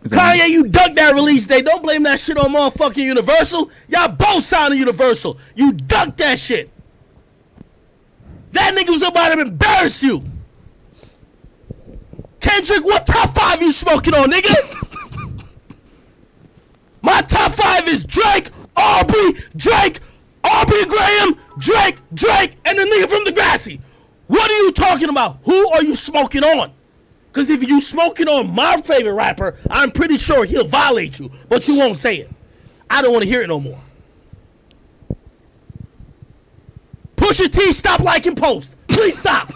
Kanye, you ducked that release date. Don't blame that shit on motherfucking Universal. Y'all both signed to Universal. You ducked that shit. That nigga was about to embarrass you. Kendrick, what top 5 you smoking on, nigga? My top 5 is Drake, Aubrey Graham, Drake, and the nigga from Degrassi. What are you talking about? Who are you smoking on? Because if you smoking on my favorite rapper, I'm pretty sure he'll violate you, but you won't say it. I don't want to hear it no more. Pusha T, stop liking posts. Please stop.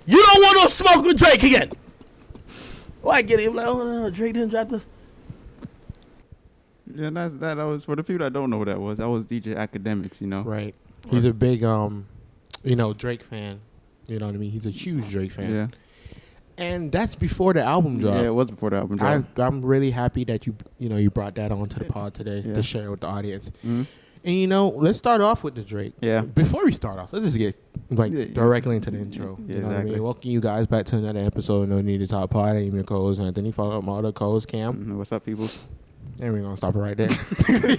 You don't want no smoke with Drake again. Oh, I get it. I'm like, oh, no, Drake didn't drop the... Yeah, that was for the people that don't know who that was. That was DJ Academics, you know. Right. He's a big Drake fan. You know what I mean? He's a huge Drake fan. Yeah. And that's before the album dropped. Yeah, it was before the album dropped. I'm really happy that you brought that onto the pod today to share with the audience. Mm-hmm. And let's start off with the Drake. Yeah. Before we start off, let's just get directly into the intro. Yeah, you know exactly. what I mean? Welcome you guys back to another episode of No Need to Talk Pod. I'm your co-host Anthony. Follow up my other co-host Cam. Mm-hmm. What's up, people? And we're gonna stop it right there. We're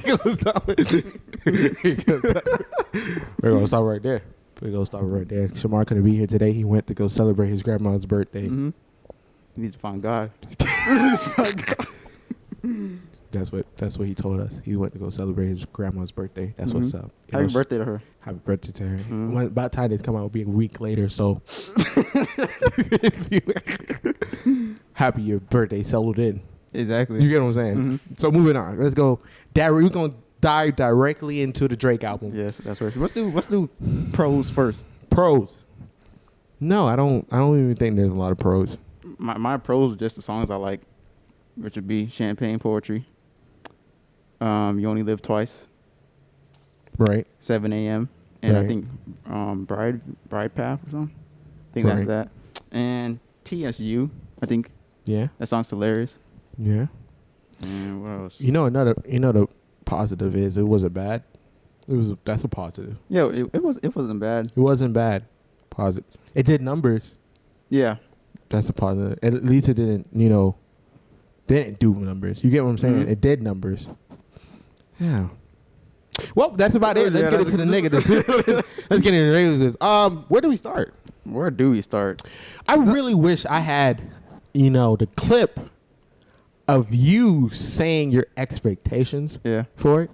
gonna stop it right there. Shemar couldn't be here today. He went to go celebrate his grandma's birthday. Mm-hmm. He needs to find God. That's what he told us. He went to go celebrate his grandma's birthday. That's what's up. Happy birthday to her. Happy birthday to her. About time it's come out, it'll be a week later. So happy your birthday settled in. Exactly. You get what I'm saying? Mm-hmm. So moving on. Let's go. We're gonna dive directly into the Drake album. Yes, that's right. Let's do pros first. Pros. No, I don't even think there's a lot of pros. My pros are just the songs I like, which would be Champagne Poetry. You Only Live Twice. Right. 7 a.m. And I think Bride Path or something. I think that's that. And TSU. I think. Yeah. That song's hilarious. Yeah. And what else? The positive is it wasn't bad. That's a positive. Yeah, it wasn't bad. It wasn't bad. Positive. It did numbers. Yeah. That's a positive. At least it didn't do numbers. You get what I'm saying? Mm-hmm. It did numbers. Yeah. Well, that's about it. Let's get into the negatives. Let's get into the negatives. Where do we start? Where do we start? I really wish I had, the clip of you saying your expectations for it,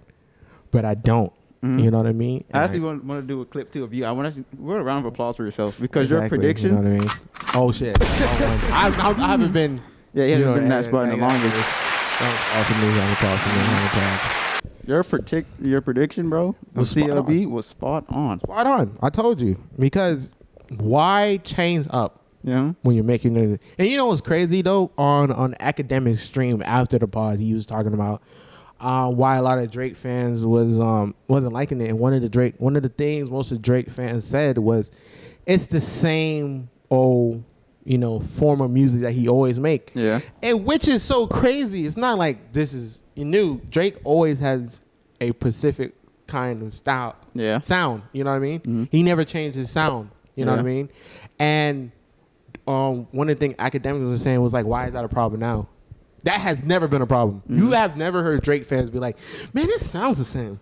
but I don't. Mm-hmm. You know what I mean? I actually want to do a clip too of you. I want to a round of applause for yourself because your prediction. You know what I mean? Oh shit! I haven't been. Yeah, you haven't been in that spot in the longest. Your prediction, bro, was CLB was spot on. Spot on. I told you, because why change up? Yeah. When you're making it, and you know what's crazy though? On academic stream after the pod, he was talking about why a lot of Drake fans wasn't liking it, and one of the things most of Drake fans said was, it's the same old form of music that he always make. Yeah. And which is so crazy. It's not like this is new. Drake always has a specific kind of style. Yeah. Sound. You know what I mean? Mm-hmm. He never changed his sound. You know what I mean? And one of the things academics was saying was like, why is that a problem now? That has never been a problem. Mm-hmm. You have never heard Drake fans be like, man, this sounds the same.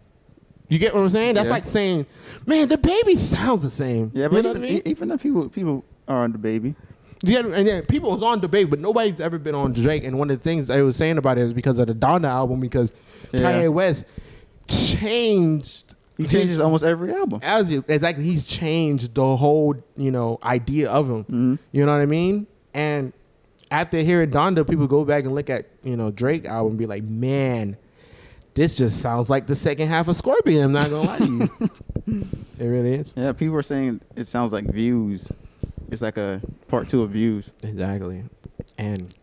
You get what I'm saying? That's like saying, man, the baby sounds the same. Yeah, but you know what I mean? Even if people are on the baby. Yeah, and then people was on debate, but nobody's ever been on Drake. And one of the things they was saying about it is because of the Donda album, because Kanye West changed. He changes almost every album. Exactly. He's changed the whole, idea of him. Mm-hmm. You know what I mean? And after hearing Donda, people go back and look at, Drake album and be like, man, this just sounds like the second half of Scorpion. I'm not going to lie to you. It really is. Yeah, people are saying it sounds like Views. It's like a part 2 of Views. Exactly. And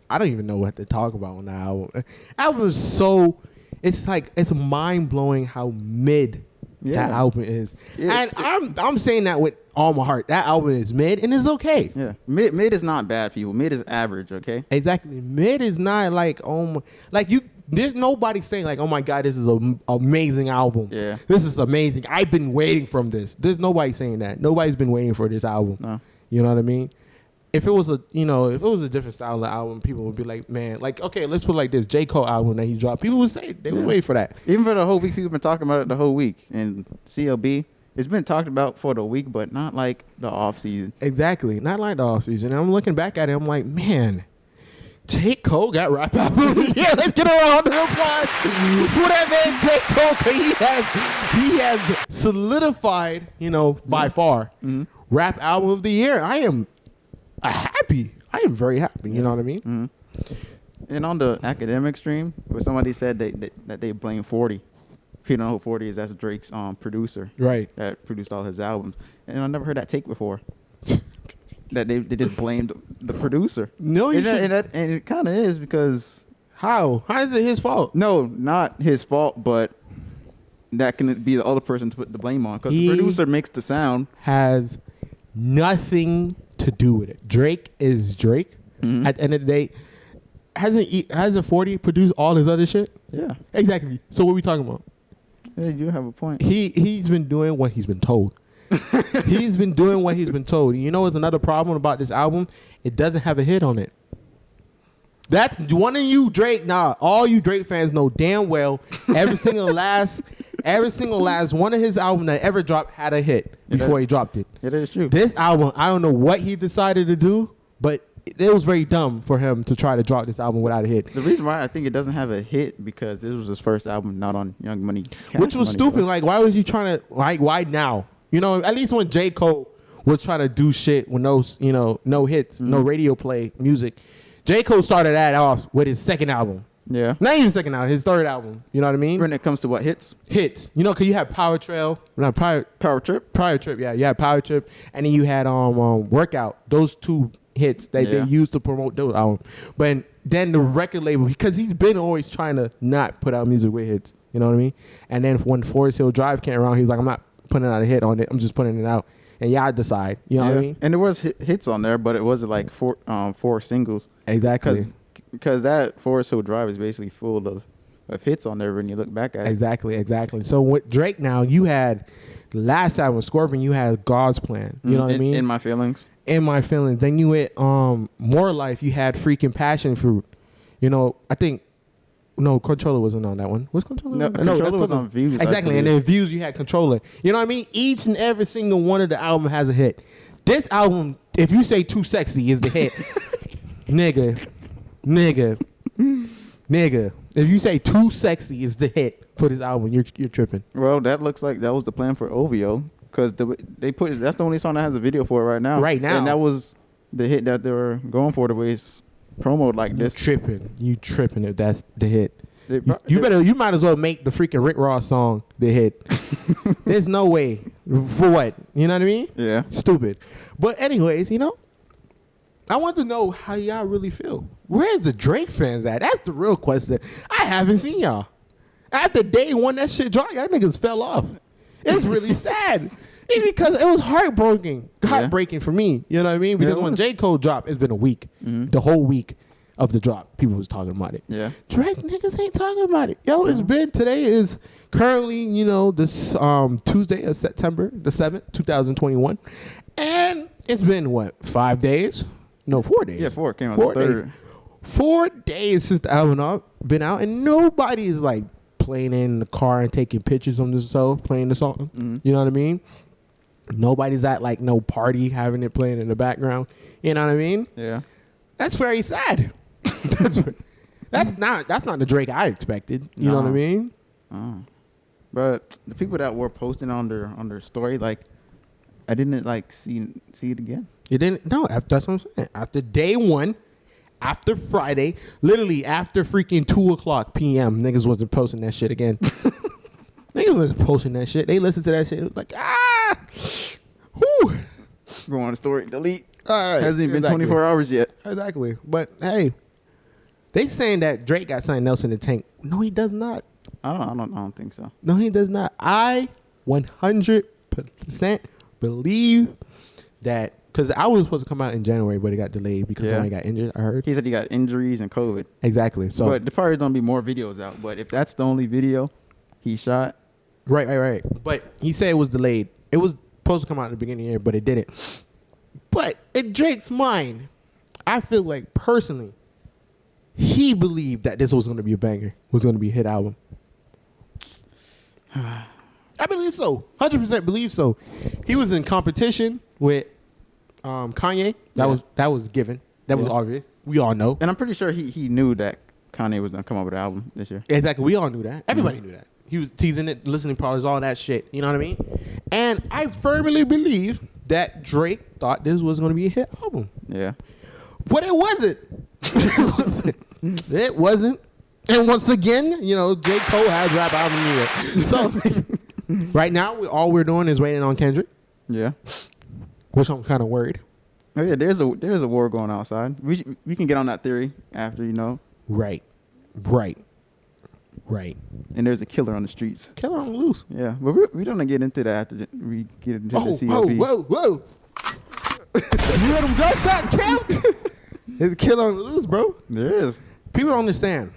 I don't even know what to talk about on the album. Album is so... It's mind blowing how mid that album is, and I'm saying that with all my heart. That album is mid and it's okay. Yeah, mid is not bad, people. Mid is average. Okay, exactly. Mid is not like There's nobody saying like, oh my god, this is an amazing album. Yeah, this is amazing. I've been waiting from this. There's nobody saying that. Nobody's been waiting for this album. No. You know what I mean? if it was a different style of album, people would be like, man, like, okay, let's put it like this: J. Cole album that he dropped, people would say they would wait for that. Even for the whole week, people been talking about it the whole week. And CLB, it's been talked about for the week, but not like the off season. Exactly, not like the off season. And I'm looking back at it, I'm like, man, J. Cole got rap album. Yeah, let's get around the applause for that man, J. Cole. 'Cause he has solidified, by far, rap album of the year. I am happy. I am very happy. You know what I mean? Mm-hmm. And on the academic stream, where somebody said that they blame 40. If you don't know who 40 is, that's Drake's producer. Right. That produced all his albums. And I never heard that take before. That they just blamed the producer. No, you should. And it kind of is because... How? How is it his fault? No, not his fault, but that can be the other person to put the blame on. Because the producer makes the sound. Has nothing to do with it. Drake is Drake. Mm-hmm. At the end of the day, hasn't 40 produced all his other shit? Yeah. Exactly. So what are we talking about? Yeah, you have a point. He's been doing what he's been told. He's been doing what he's been told. You know what's another problem about this album? It doesn't have a hit on it. That's one of you Drake. Nah, all you Drake fans know damn well every single last one of his album that ever dropped had a hit before he dropped it. Yeah, that is true. This album, I don't know what he decided to do, but it was very dumb for him to try to drop this album without a hit. The reason why I think it doesn't have a hit because this was his first album not on Young Money. Which was stupid. Like, why was you trying to, like, why now? At least when J. Cole was trying to do shit with no hits, no radio play music, J. Cole started that off with his second album. Yeah. Not even second album, his third album. You know what I mean? When it comes to what hits? Hits. Because you had Power Trip. Power Trip, yeah. You had Power Trip. And then you had Workout. Those two hits that they used to promote those albums. But then the record label, because he's been always trying to not put out music with hits. You know what I mean? And then when Forest Hill Drive came around, he was like, I'm not putting out a hit on it. I'm just putting it out. And y'all decide. You know what I mean? And there was hits on there, but it wasn't like four singles. Exactly. Because that Forest Hill Drive is basically full of hits on there when you look back at it. Exactly. So with Drake now, you had last time with Scorpion, you had God's Plan. You know what I mean? In My Feelings. In My Feelings. Then you had More Life, you had freaking Passion Fruit. I think Controller wasn't on that one. Was Controller? No, Controller was on Views. Exactly. And then Views, you had Controller. You know what I mean? Each and every single one of the album has a hit. This album, if you say Too Sexy is the hit, nigga. If you say Too Sexy is the hit for this album, you're tripping. Well, that looks like that was the plan for OVO because that's the only song that has a video for it right now. Right now. And that was the hit that they were going for the way it's promoted like this. You tripping if that's the hit. You might as well make the freaking Rick Ross song the hit. There's no way. For what? You know what I mean? Yeah. Stupid. But anyways, I want to know how y'all really feel. Where's the Drake fans at? That's the real question. I haven't seen y'all. After day one that shit dropped, y'all niggas fell off. It's really sad. Because it was heartbreaking for me. You know what I mean? Because when J. Cole dropped, it's been a week. Mm-hmm. The whole week of the drop, people was talking about it. Yeah. Drake niggas ain't talking about it. Today is currently, this Tuesday of September the 7th, 2021. And it's been 5 days? No, 4 days. Yeah, 4 came out 4 the 3rd. days. 4 days since the album been out, and nobody is like playing in the car and taking pictures of themselves playing the song. Mm-hmm. You know what I mean? Nobody's at like no party having it playing in the background. You know what I mean? Yeah. That's very sad. That's not the Drake I expected. You know what I mean? Oh. But the people that were posting on their story, like, I didn't like see it again. You didn't? No, that's what I'm saying. After day one, after Friday, literally after freaking 2:00 p.m., niggas wasn't posting that shit again. Niggas wasn't posting that shit. They listened to that shit. It was like, whew. Go on the story, delete. All right. Hasn't even been 24 hours yet. Exactly. But hey, they saying that Drake got something else in the tank. No, he does not. I don't think so. No, he does not. I 100% believe that, because I was supposed to come out in January, but it got delayed because somebody got injured, I heard. He said he got injuries and COVID. Exactly. So, but there probably going to be more videos out. But if that's the only video he shot. Right. But he said it was delayed. It was supposed to come out at the beginning of the year, but it didn't. But in Drake's mind, I feel like personally, he believed that this was going to be a banger, was going to be a hit album. I believe so. 100% believe so. He was in competition with Kanye. That was given. That was obvious. We all know. And I'm pretty sure he knew that Kanye was gonna come up with an album this year. Exactly. We all knew that. Everybody knew that. He was teasing it, listening parties, all that shit. You know what I mean? And I firmly believe that Drake thought this was going to be a hit album. Yeah. But it wasn't. It wasn't. It wasn't. And once again, you know, J. Cole has rap album of the year. So right now, all we're doing is waiting on Kendrick. Yeah. Which I'm kind of worried. Oh yeah, there's a war going outside. We can get on that theory after, you know. Right. And there's a killer on the streets. Killer on the loose. Yeah, but we don't get into that after we get into the CLB. Whoa. You heard them gunshots, Cam? There's a killer on the loose, bro. There is. People don't understand.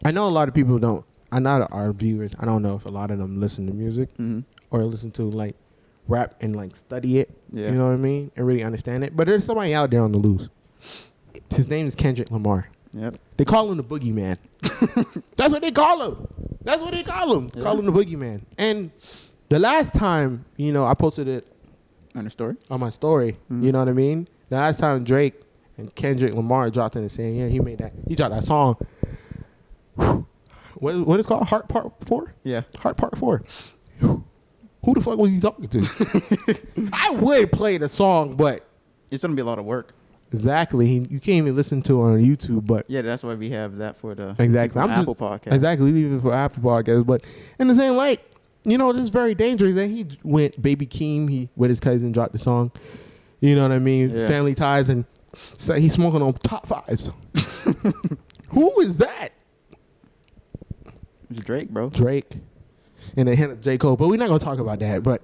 I know a lot of people don't. I know our viewers. I don't know if a lot of them listen to music or listen to like rap and like study it. Yeah. You know what I mean? And really understand it. But there's somebody out there on the loose. His name is Kendrick Lamar. Yep. They call him the boogeyman. That's what they call him. That's what they call him. Yeah. Call him the boogeyman. And the last time, you know, I posted it On the story. on my story. You know what I mean? The last time Drake and Kendrick Lamar dropped in and saying, yeah, he dropped that song. What is it called? Heart Part 4? Yeah. Heart Part 4. Who the fuck was he talking to? I would play the song, but It's gonna be a lot of work. exactly, you can't even listen to it on YouTube. But Yeah, that's why we have that for the exactly, for Apple Podcast. Exactly, leave it for Apple Podcasts. But in the same light, you know, this is very dangerous. That he went Baby Keem, he with his cousin dropped the song. You know what I mean? Yeah. Family ties, and so he's smoking on top fives. Who is that? It's Drake, bro. Drake, and they hit J. Cole. But we're not gonna talk about that. But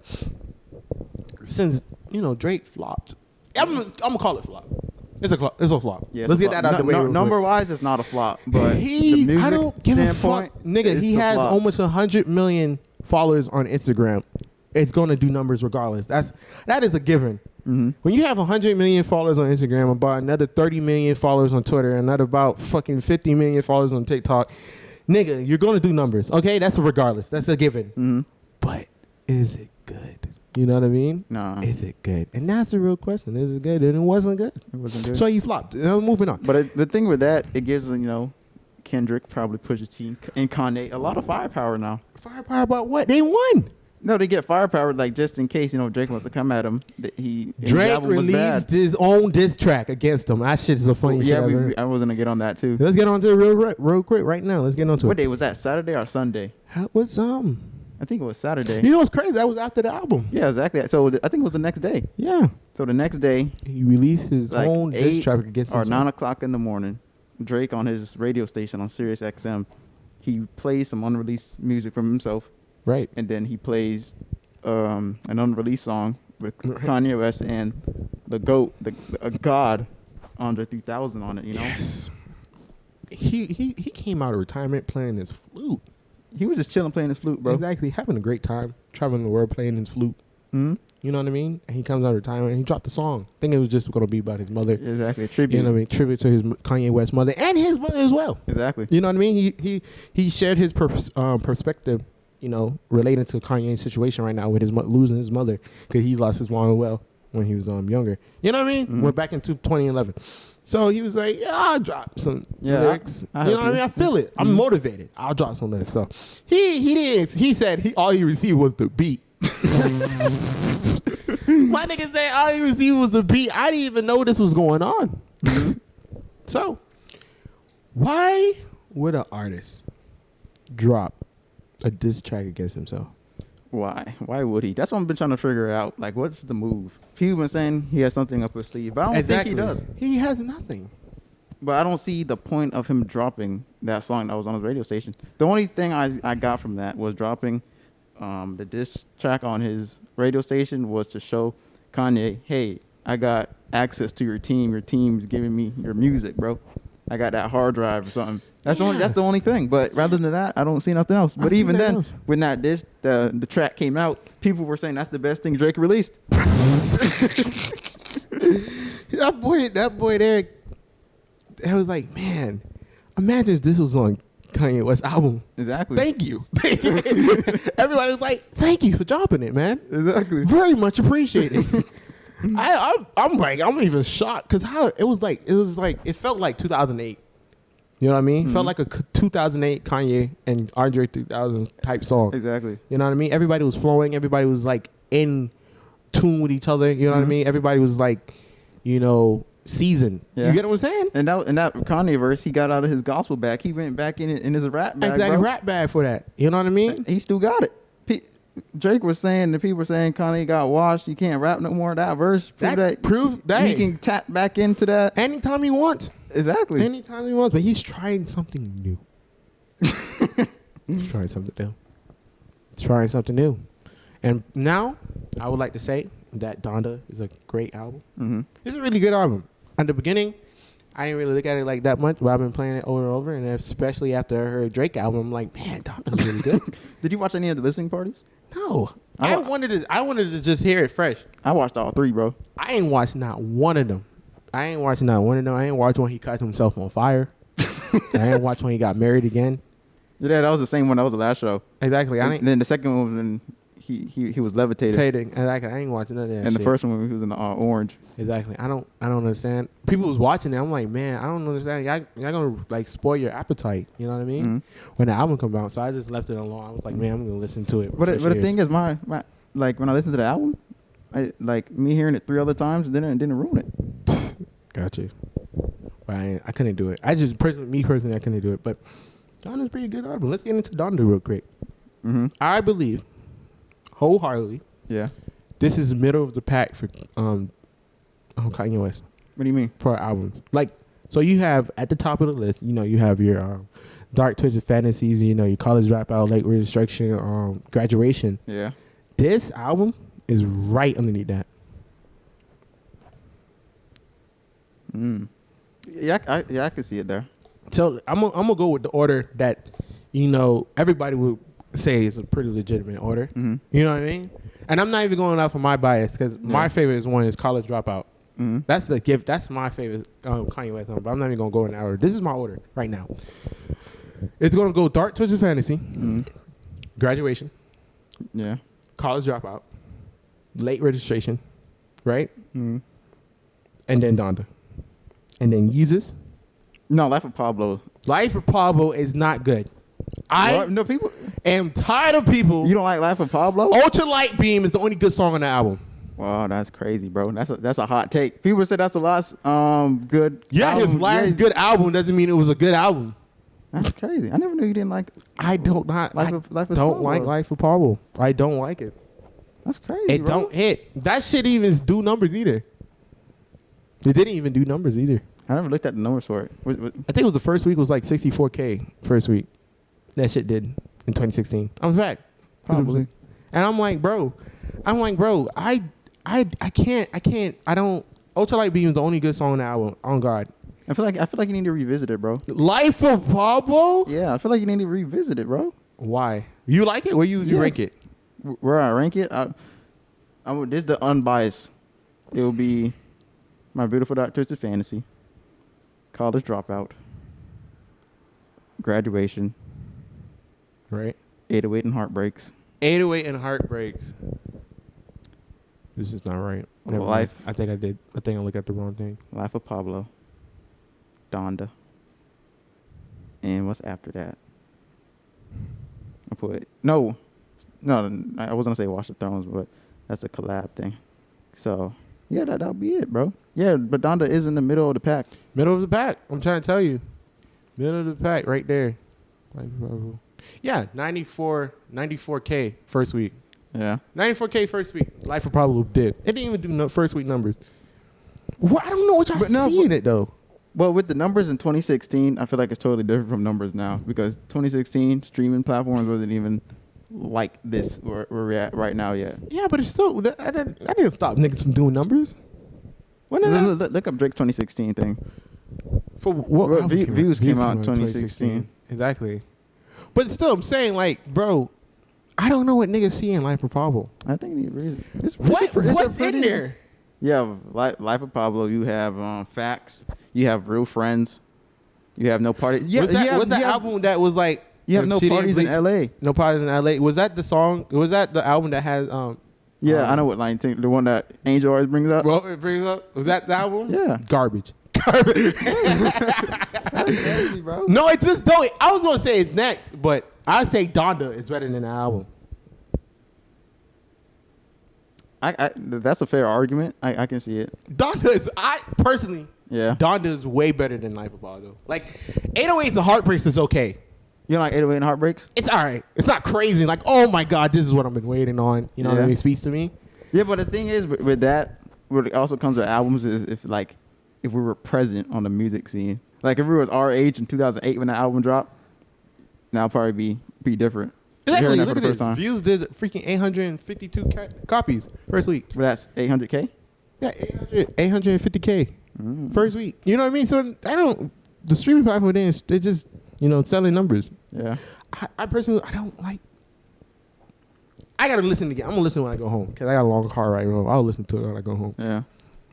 since you know Drake flopped, I'm gonna call it flop. It's a flop. Yeah, Let's get that out the way. Number wise, it's not a flop, but He, the music I don't give a fuck, standpoint, nigga. it's He a has flop. almost 100 million followers on Instagram. It's gonna do numbers regardless. That is a given. When you have 100 million followers on Instagram, about another 30 million followers on Twitter, another about fucking 50 million followers on TikTok, nigga, you're gonna do numbers. Okay, that's a regardless. That's a given. But is it good? You know what I mean? Nah. Is it good? And that's the real question. Is it good? And it wasn't good. It wasn't good. So you flopped. Moving on. But the thing with that, it gives, you know, Kendrick, probably Pusha T, and Kanye a lot of firepower now. Firepower about what? They won. No, they get firepower, like, just in case, you know, Drake wants to come at him. His Drake album was released bad. his own diss track against him. That shit's the funniest shit Yeah, ever. I was going to get on that, too. Let's get on to it real quick right now. Let's get on to What it. day was that? Saturday or Sunday? What's I think it was Saturday. You know what's crazy? That was after the album. Yeah, exactly. So I think it was the next day. Yeah. So the next day, He released his like own diss 8 track against or himself. 9 o'clock in the morning, Drake on his radio station on Sirius XM, he plays some unreleased music from himself, Right. and then he plays an unreleased song with Kanye West and the GOAT, a god, Andre 3000 on it. You know, Yes. He came out of retirement playing his flute. he was just chilling playing his flute, bro. Exactly. Having a great time. Traveling the world playing his flute. Hmm. You know what I mean? And he comes out of retirement and he dropped the song. I think it was just going to be about his mother. Exactly. A tribute. You know what I mean? Tribute to his Kanye West mother and his mother as well. Exactly. You know what I mean? He shared his perspective, you know, relating to Kanye's situation right now with his losing his mother because he lost his mom as well when he was younger. You know what I mean? We're back into 2011. So he was like, yeah, I'll drop some lyrics. I You know what I mean? I feel it. I'm motivated. I'll drop some lyrics. So he did. He said all he received was the beat. My nigga said all he received was the beat. I didn't even know this was going on. So why would an artist drop a diss track against himself? Why? Why would he? That's what I've been trying to figure out. Like, what's the move? People been saying he has something up his sleeve, but I don't think he does. He has nothing. But I don't see the point of him dropping that song that was on his radio station. The only thing I got from that was dropping the diss track on his radio station was to show Kanye, hey, I got access to your team. Your team's giving me your music, bro. I got that hard drive or something. That's the only thing. But rather than that, I don't see nothing else. But even then, when the track came out, people were saying that's the best thing Drake released. That boy there, I was like, man, imagine if this was on Kanye West's album. Exactly. Thank you. Everybody was like, thank you for dropping it, man. Exactly. Very much appreciated. I'm even shocked because how it was like it felt like 2008. You know what I mean? Felt like a 2008 Kanye and Andre 3000 type song. Exactly. You know what I mean? Everybody was flowing. Everybody was like in tune with each other. You know what I mean? Everybody was like, you know, seasoned. Yeah. You get what I'm saying? And that Kanye verse, he got out of his gospel bag. He went back in his rap bag. Exactly, bro. rap bag for that. You know what I mean? He still got it. Drake was saying, the people were saying Kanye got washed. He can't rap no more. That verse Prove that he can tap back into that anytime he wants. Exactly. Anytime he wants. But he's trying something new. He's trying something new. And now, I would like to say that Donda is a great album. Mm-hmm. It's a really good album. At the beginning, I didn't really look at it like that much, but I've been playing it over and over, and especially after I heard Drake album, I'm like, man, Donda's really good. Did you watch any of the listening parties? No. I wanted to just hear it fresh. I watched all three, bro. I ain't watched not one of them. I ain't watched when he caught himself on fire. I ain't watched when he got married again. Yeah, that was the same one. That was the last show. Exactly. And then the second one was when he was levitating. Exactly. I ain't watching none of that And shit. the first one he was in the orange. Exactly. I don't understand. People was watching it. I'm like, man, I don't understand. Y'all gonna like spoil your appetite. You know what I mean? Mm-hmm. When the album come out, so I just left it alone. I was like, man, I'm gonna listen to it. But the thing is, my like when I listened to the album, me hearing it 3 other times didn't ruin it. Got you. But I couldn't do it. I couldn't do it. But Donda's a pretty good album. Let's get into Donda real quick. Mm-hmm. I believe wholeheartedly, Yeah. this is middle of the pack for Kanye West What do you mean? for albums. Like, so you have at the top of the list, you know, you have your Dark Twisted Fantasies, you know, your College Dropout, Late Registration, Graduation. Yeah. This album is right underneath that. Yeah, I can see it there. So I'm gonna go with the order that, you know, everybody would say is a pretty legitimate order. Mm-hmm. You know what I mean? And I'm not even going out for my bias because my favorite one is College Dropout. Mm-hmm. That's the gift. That's my favorite Kanye West song. But I'm not even gonna go in that order. This is my order right now. It's gonna go Dark Twisted Fantasy, Graduation, Yeah. College Dropout, Late Registration, right? Mm-hmm. And then Donda, and then Yeezus. No, Life of Pablo. Life of Pablo is not good. I No, people. am tired of people. You don't like Life of Pablo? Ultra Light Beam is the only good song on the album. Wow, that's crazy, bro. That's a hot take. People say that's the last good. Yeah, album. his last good album doesn't mean it was a good album. That's crazy. I never knew you didn't like. I don't not. Life I of don't Pablo. like Life of Pablo. I don't like it. That's crazy. It bro. don't hit. That shit even do numbers either. It didn't even do numbers either. I never looked at the numbers for it. I think it was the first week was like 64K first week. That shit did in 2016. I'm fact. Probably. And I'm like, bro, I can't. I don't. Ultralight Beam is the only good song on the album. On God. I feel like you need to revisit it, bro. Life of Pablo? Yeah, I feel like you need to revisit it, bro. Why? You like it? Where you Yes. rank it? Where I rank it, this is the unbiased. It will be My Beautiful Dark Twisted Fantasy, College Dropout, Graduation, Right. 808 and Heartbreaks. 808 and Heartbreaks. This is not right. Never mind. Life. I think I did. I think I looked at the wrong thing. Life of Pablo, Donda, and what's after that? I put no. I was gonna say Watch the Thrones, but that's a collab thing. So yeah, that'll be it, bro. Yeah, but Donda is in the middle of the pack. Middle of the pack. I'm trying to tell you. Middle of the pack right there. Yeah, 94K first week. Yeah. 94K first week. Life of Pablo did. It didn't even do no first week numbers. Well, I don't know what y'all see in it though. Well, with the numbers in 2016, I feel like it's totally different from numbers now because 2016 streaming platforms wasn't even like this where we're at right now yet. Yeah, but it's still that didn't stop niggas from doing numbers. Look up Drake's 2016 thing. For what Views came out in 2016. Exactly. But still, I'm saying like, bro, I don't know what niggas see in Life of Pablo. I think you need to read it. What's in there? You have Life of Pablo. You have Facts. You have Real Friends. You have No Party. Yeah, was that album that was like? You have No Parties in L.A. No Parties in L.A. Was that the song? Was that the album that has Yeah, I know what line. The one that Angel always brings up. Well, it brings up. Was that the album? Yeah. Garbage. Garbage. Crazy, bro. No, it just don't. I was gonna say it's next, but I'd say Donda is better than the album. That's a fair argument. I can see it. Donda is, I personally, Yeah. Donda is way better than Life of Pablo. Like 808s and Heartbreaks is okay. You don't like 808 and Heartbreaks? It's all right. It's not crazy. Like, oh my God, this is what I've been waiting on. You know what I mean? Speaks to me. Yeah, but the thing is, with that, what also comes with albums is if we were present on the music scene. Like if we was our age in 2008 when the album dropped, now probably be different. Exactly. Look Look at this. Views did freaking 852 copies first week. But that's 800K? Yeah, 850K first week. You know what I mean? So the streaming platform, they just, selling numbers. Yeah. I personally, I don't like. I gotta listen again. I'm gonna listen when I go home because I got a long car ride home. I'll listen to it when I go home. Yeah.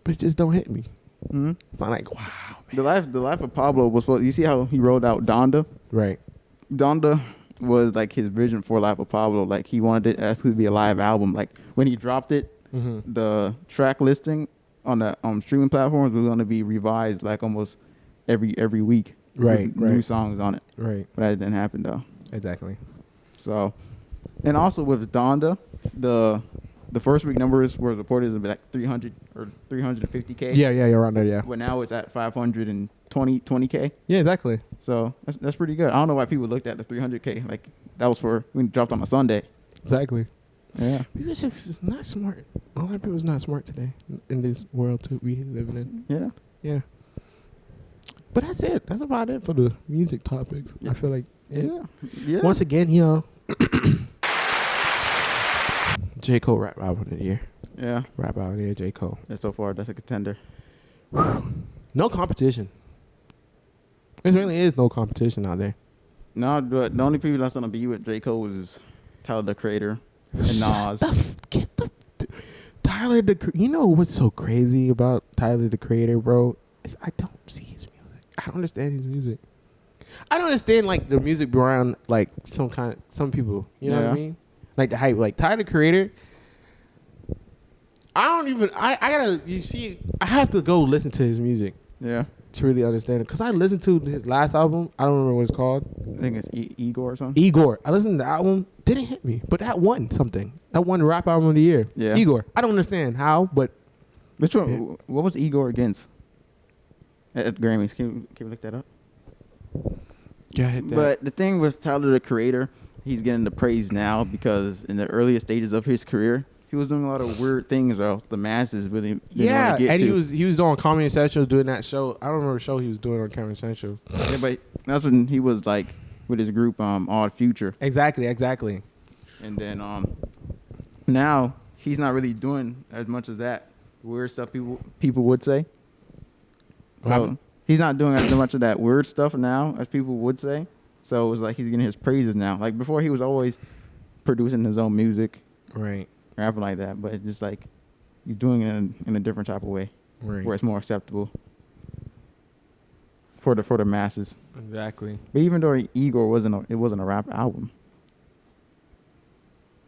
But it just don't hit me. Mm-hmm. It's not like, wow, man. The life of Pablo was supposed. You see how he rolled out Donda? Right. Donda was like his vision for Life of Pablo. Like he wanted it actually to be a live album. Like when he dropped it, the track listing on the streaming platforms was going to be revised like almost every week. Right. New songs on it. Right. But that didn't happen though. Exactly. So, and also with Donda, the first week numbers were reported as like 300 or 350K. Yeah, around there, yeah. But now it's at 520K. Yeah, exactly. So that's pretty good. I don't know why people looked at the 300K. Like that was for when it dropped on a Sunday. Exactly. Yeah. People just not smart. A lot of people's not smart today in this world too we living in. Yeah. Yeah. But that's it. That's about it for the music topics. Yeah. I feel like Yeah. Once again, J. Cole rap album of the year. Yeah. Rap album of the year, J. Cole. And so far, that's a contender. No competition. There really is no competition out there. No, but the only people that's gonna be with J. Cole is Tyler the Creator and Nas. Tyler the. You know what's so crazy about Tyler the Creator, bro? Is I don't see his music. I don't understand his music. I don't understand like the music around like some people. You know what I mean? Like the hype, like Tyler the Creator. I gotta. You see, I have to go listen to his music. Yeah. To really understand it, because I listened to his last album. I don't remember what it's called. I think it's Igor or something. Igor. I listened to the album. Didn't hit me, but that won something. That won rap album of the year. Yeah. Igor. I don't understand how, but which one? Yeah. What was Igor against at Grammys? Can we look that up? Yeah, hit that. But the thing with Tyler the Creator, he's getting the praise now because in the earliest stages of his career, he was doing a lot of weird things or else the masses really didn't want to get to. And he was on Comedy Central doing that show. I don't remember the show he was doing on Comedy Central. Yeah, but that's when he was like with his group Odd Future. Exactly. And then now he's not really doing as much as that weird stuff people would say. So he's not doing as much of that weird stuff now as people would say. So it was like he's getting his praises now. Like before he was always producing his own music. Right. Rapping like that, but it's just like he's doing it in a different type of way, right, where it's more acceptable for the masses. Exactly. But even though Igor wasn't a rap album,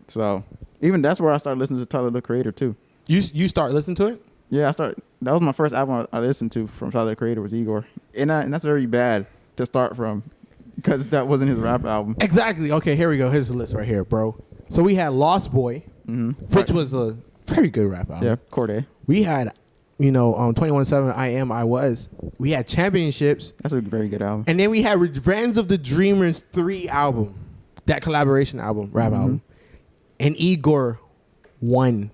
so even that's where I started listening to Tyler the Creator too. You start listening to it? Yeah, that was my first album I listened to from Tyler the Creator was Igor, and that's very bad to start from because that wasn't his rap album. Exactly. Okay, here we go. Here's the list right here, bro. So we had Lost Boy. Which was a very good rap album. Yeah, Corday. We had, 21/7, I Am, I Was. We had Championships. That's a very good album. And then we had Revenge of the Dreamers 3 album. That collaboration album, rap album. And Igor won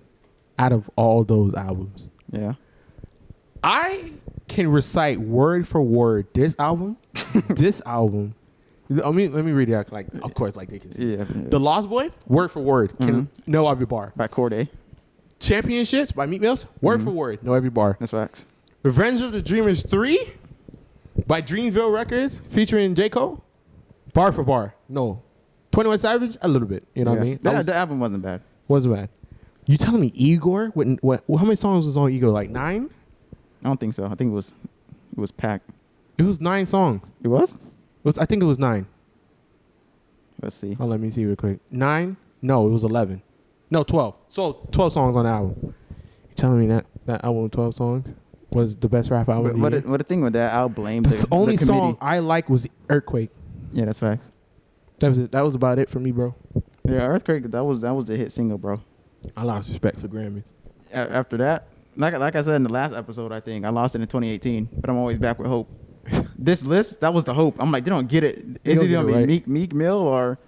out of all those albums. Yeah. I can recite word for word this album. Let me read it out, like, of course, like they can see. Yeah. The Lost Boy, word for word, know every bar. By Corday. Championships by Meat Mills, word for word, know every bar. That's facts. Revenge of the Dreamers 3 by Dreamville Records featuring J. Cole, bar for bar. No. 21 Savage, a little bit. You know what I mean? The album wasn't bad. Wasn't bad. You telling me Igor? What? How many songs was on Igor? Like 9? I don't think so. I think it was packed. It was 9 songs. It was? I think it was 9. Let's see. Oh, let me see real quick. 9? No, it was 11. No, 12. So 12 songs on the album. You telling me that album with 12 songs was the best rap album? But the thing with that, I'll blame the only the song I like was Earthquake. Yeah, that's facts. That was it. That was about it for me, bro. Yeah, Earthquake. That was the hit single, bro. I lost respect for Grammys. After that, like I said in the last episode, I think I lost it in 2018, but I'm always back with hope. This list, that was the hope. I'm like, they don't get it. Is it gonna be Meek Mill or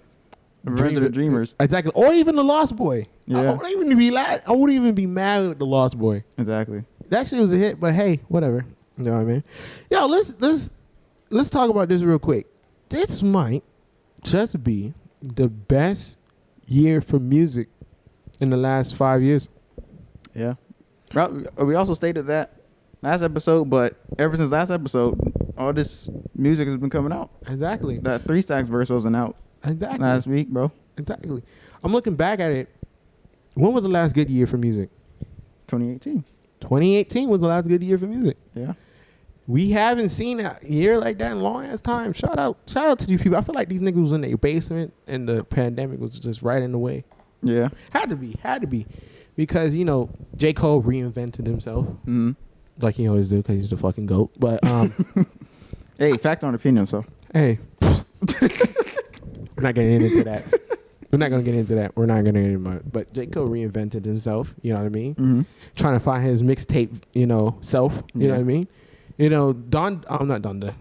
Revenge of the Dreamers? Exactly, or even the Lost Boy. Yeah. I wouldn't even be mad with the Lost Boy. Exactly. That shit was a hit, but hey, whatever. You know what I mean? Yo, let's talk about this real quick. This might just be the best year for music in the last 5 years. Yeah. We also stated that last episode, but ever since last episode, all this music has been coming out. Exactly. That 3 Stacks verse wasn't out last week, bro. Exactly. I'm looking back at it. When was the last good year for music? 2018. 2018 was the last good year for music. Yeah. We haven't seen a year like that in a long ass time. Shout out to these people. I feel like these niggas was in their basement and the pandemic was just right in the way. Yeah. Had to be. Because, you know, J. Cole reinvented himself. Mm-hmm. Like he always do because he's the fucking GOAT. But, hey, fact on opinion, so. Hey. We're not getting into that. We're not going to get into that. We're not going to get into it. But J. Cole reinvented himself. You know what I mean? Mm-hmm. Trying to find his mixtape, you know, self. You know what I mean? You know, not Donda.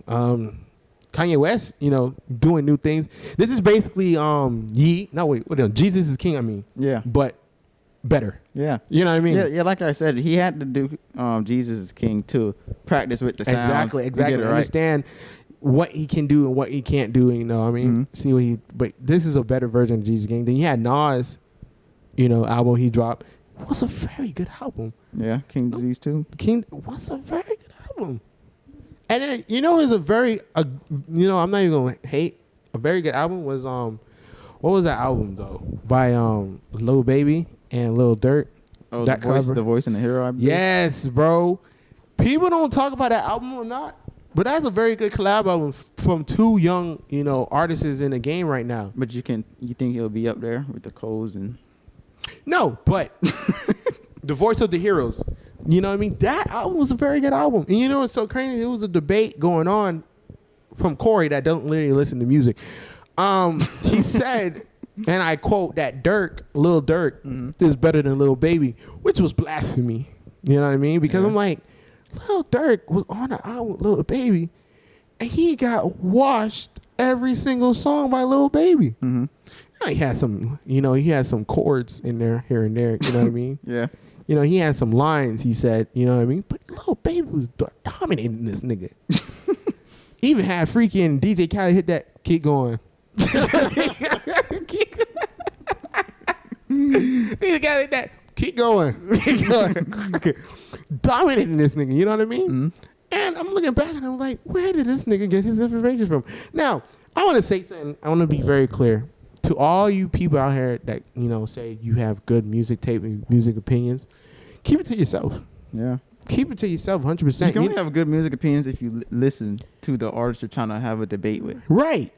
Kanye West, you know, doing new things. This is basically Jesus is King, I mean. Yeah. But better. Yeah. You know what I mean? Yeah, like I said, he had to do Jesus is King to practice with the sounds. Exactly. Right. Understand what he can do and what he can't do, you know what I mean? Mm-hmm. See what but this is a better version of Jesus King. Then you had Nas, you know, album he dropped. What's a very good album. Yeah, King Disease 2. What's a very good album. And then, you know, it's you know, I'm not even going to hate. A very good album was, what was that album, though? By Lil Baby and Lil Durk. Oh, that the voice and the hero, I believe. Yes, bro. People don't talk about that album or not, but that's a very good collab album from 2 young, you know, artists in the game right now. But you think he'll be up there with the Coles and... No, but the voice of the heroes. You know what I mean? That album was a very good album. And you know what's so crazy? It was a debate going on from Corey that don't really listen to music. He said, and I quote, that Lil Durk, is better than Lil Baby, which was blasphemy. You know what I mean? Because I'm like, Lil Durk was on the album with Lil Baby, and he got washed every single song by Lil Baby. Mm-hmm. He had some chords in there, here and there. You know what I mean? Yeah. You know, he had some lines, he said, you know what I mean? But Lil Baby was dominating this nigga. Even had freaking DJ Khaled hit that, keep going. DJ Khaled hit that, keep going. Keep going. Dominating this nigga, you know what I mean? Mm-hmm. And I'm looking back and I'm like, where did this nigga get his information from? Now, I want to say something. I want to be very clear. To all you people out here that, you know, say you have good music tape and music opinions, keep it to yourself. Yeah. Keep it to yourself 100%. You can only have good music opinions if you listen to the artist you're trying to have a debate with. Right.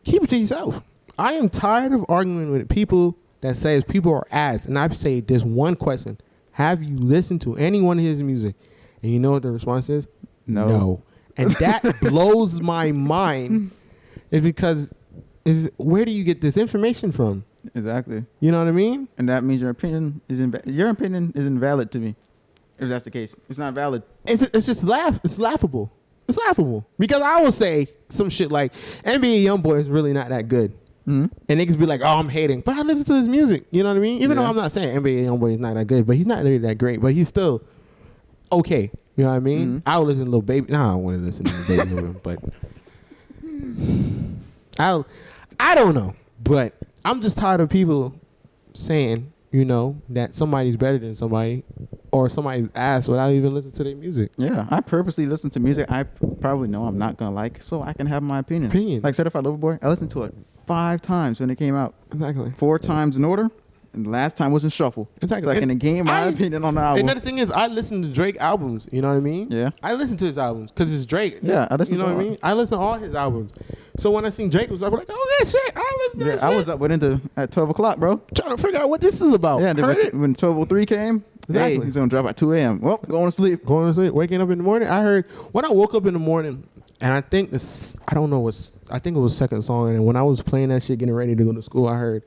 Keep it to yourself. I am tired of arguing with people that says people are ass. And I say there's one question. Have you listened to any one of his music? And you know what the response is? No. And that blows my mind. It's because... where do you get this information from? Exactly. You know what I mean? And that means your opinion is invalid to me. If that's the case, it's not valid. It's just It's laughable. It's laughable because I will say some shit like NBA YoungBoy is really not that good, and niggas be like, "Oh, I'm hating," but I listen to his music. You know what I mean? Even though I'm not saying NBA YoungBoy is not that good, but he's not really that great. But he's still okay. You know what I mean? I would listen to Lil Baby. No, I don't want to listen to Lil Baby, but I don't know, but I'm just tired of people saying, you know, that somebody's better than somebody or somebody's ass without even listening to their music. Yeah, I purposely listen to music I probably know I'm not going to like so I can have my opinion. Like Certified Lover Boy, I listened to it 5 times when it came out. Exactly. 4 times in order, And the last time was in Shuffle. Exactly. It's like in the game, my opinion on the album. Another thing is, I listen to Drake albums. You know what I mean? Yeah. I listen to his albums because it's Drake. Yeah, I listen You know to what I all. mean? I listen to all his albums. So when I seen Drake was up, I'm like, oh, that shit. I listen to that shit. I was up with into at 12 o'clock, bro. Trying to figure out what this is about. Yeah, Heard it? when 12:03 came, Exactly. hey, he's gonna drop at 2 a.m. Well, going to sleep. Going to sleep, waking up in the morning. I heard when I woke up in the morning, and I think this, I don't know what's, I think it was second song. And when I was playing that shit, getting ready to go to school, I heard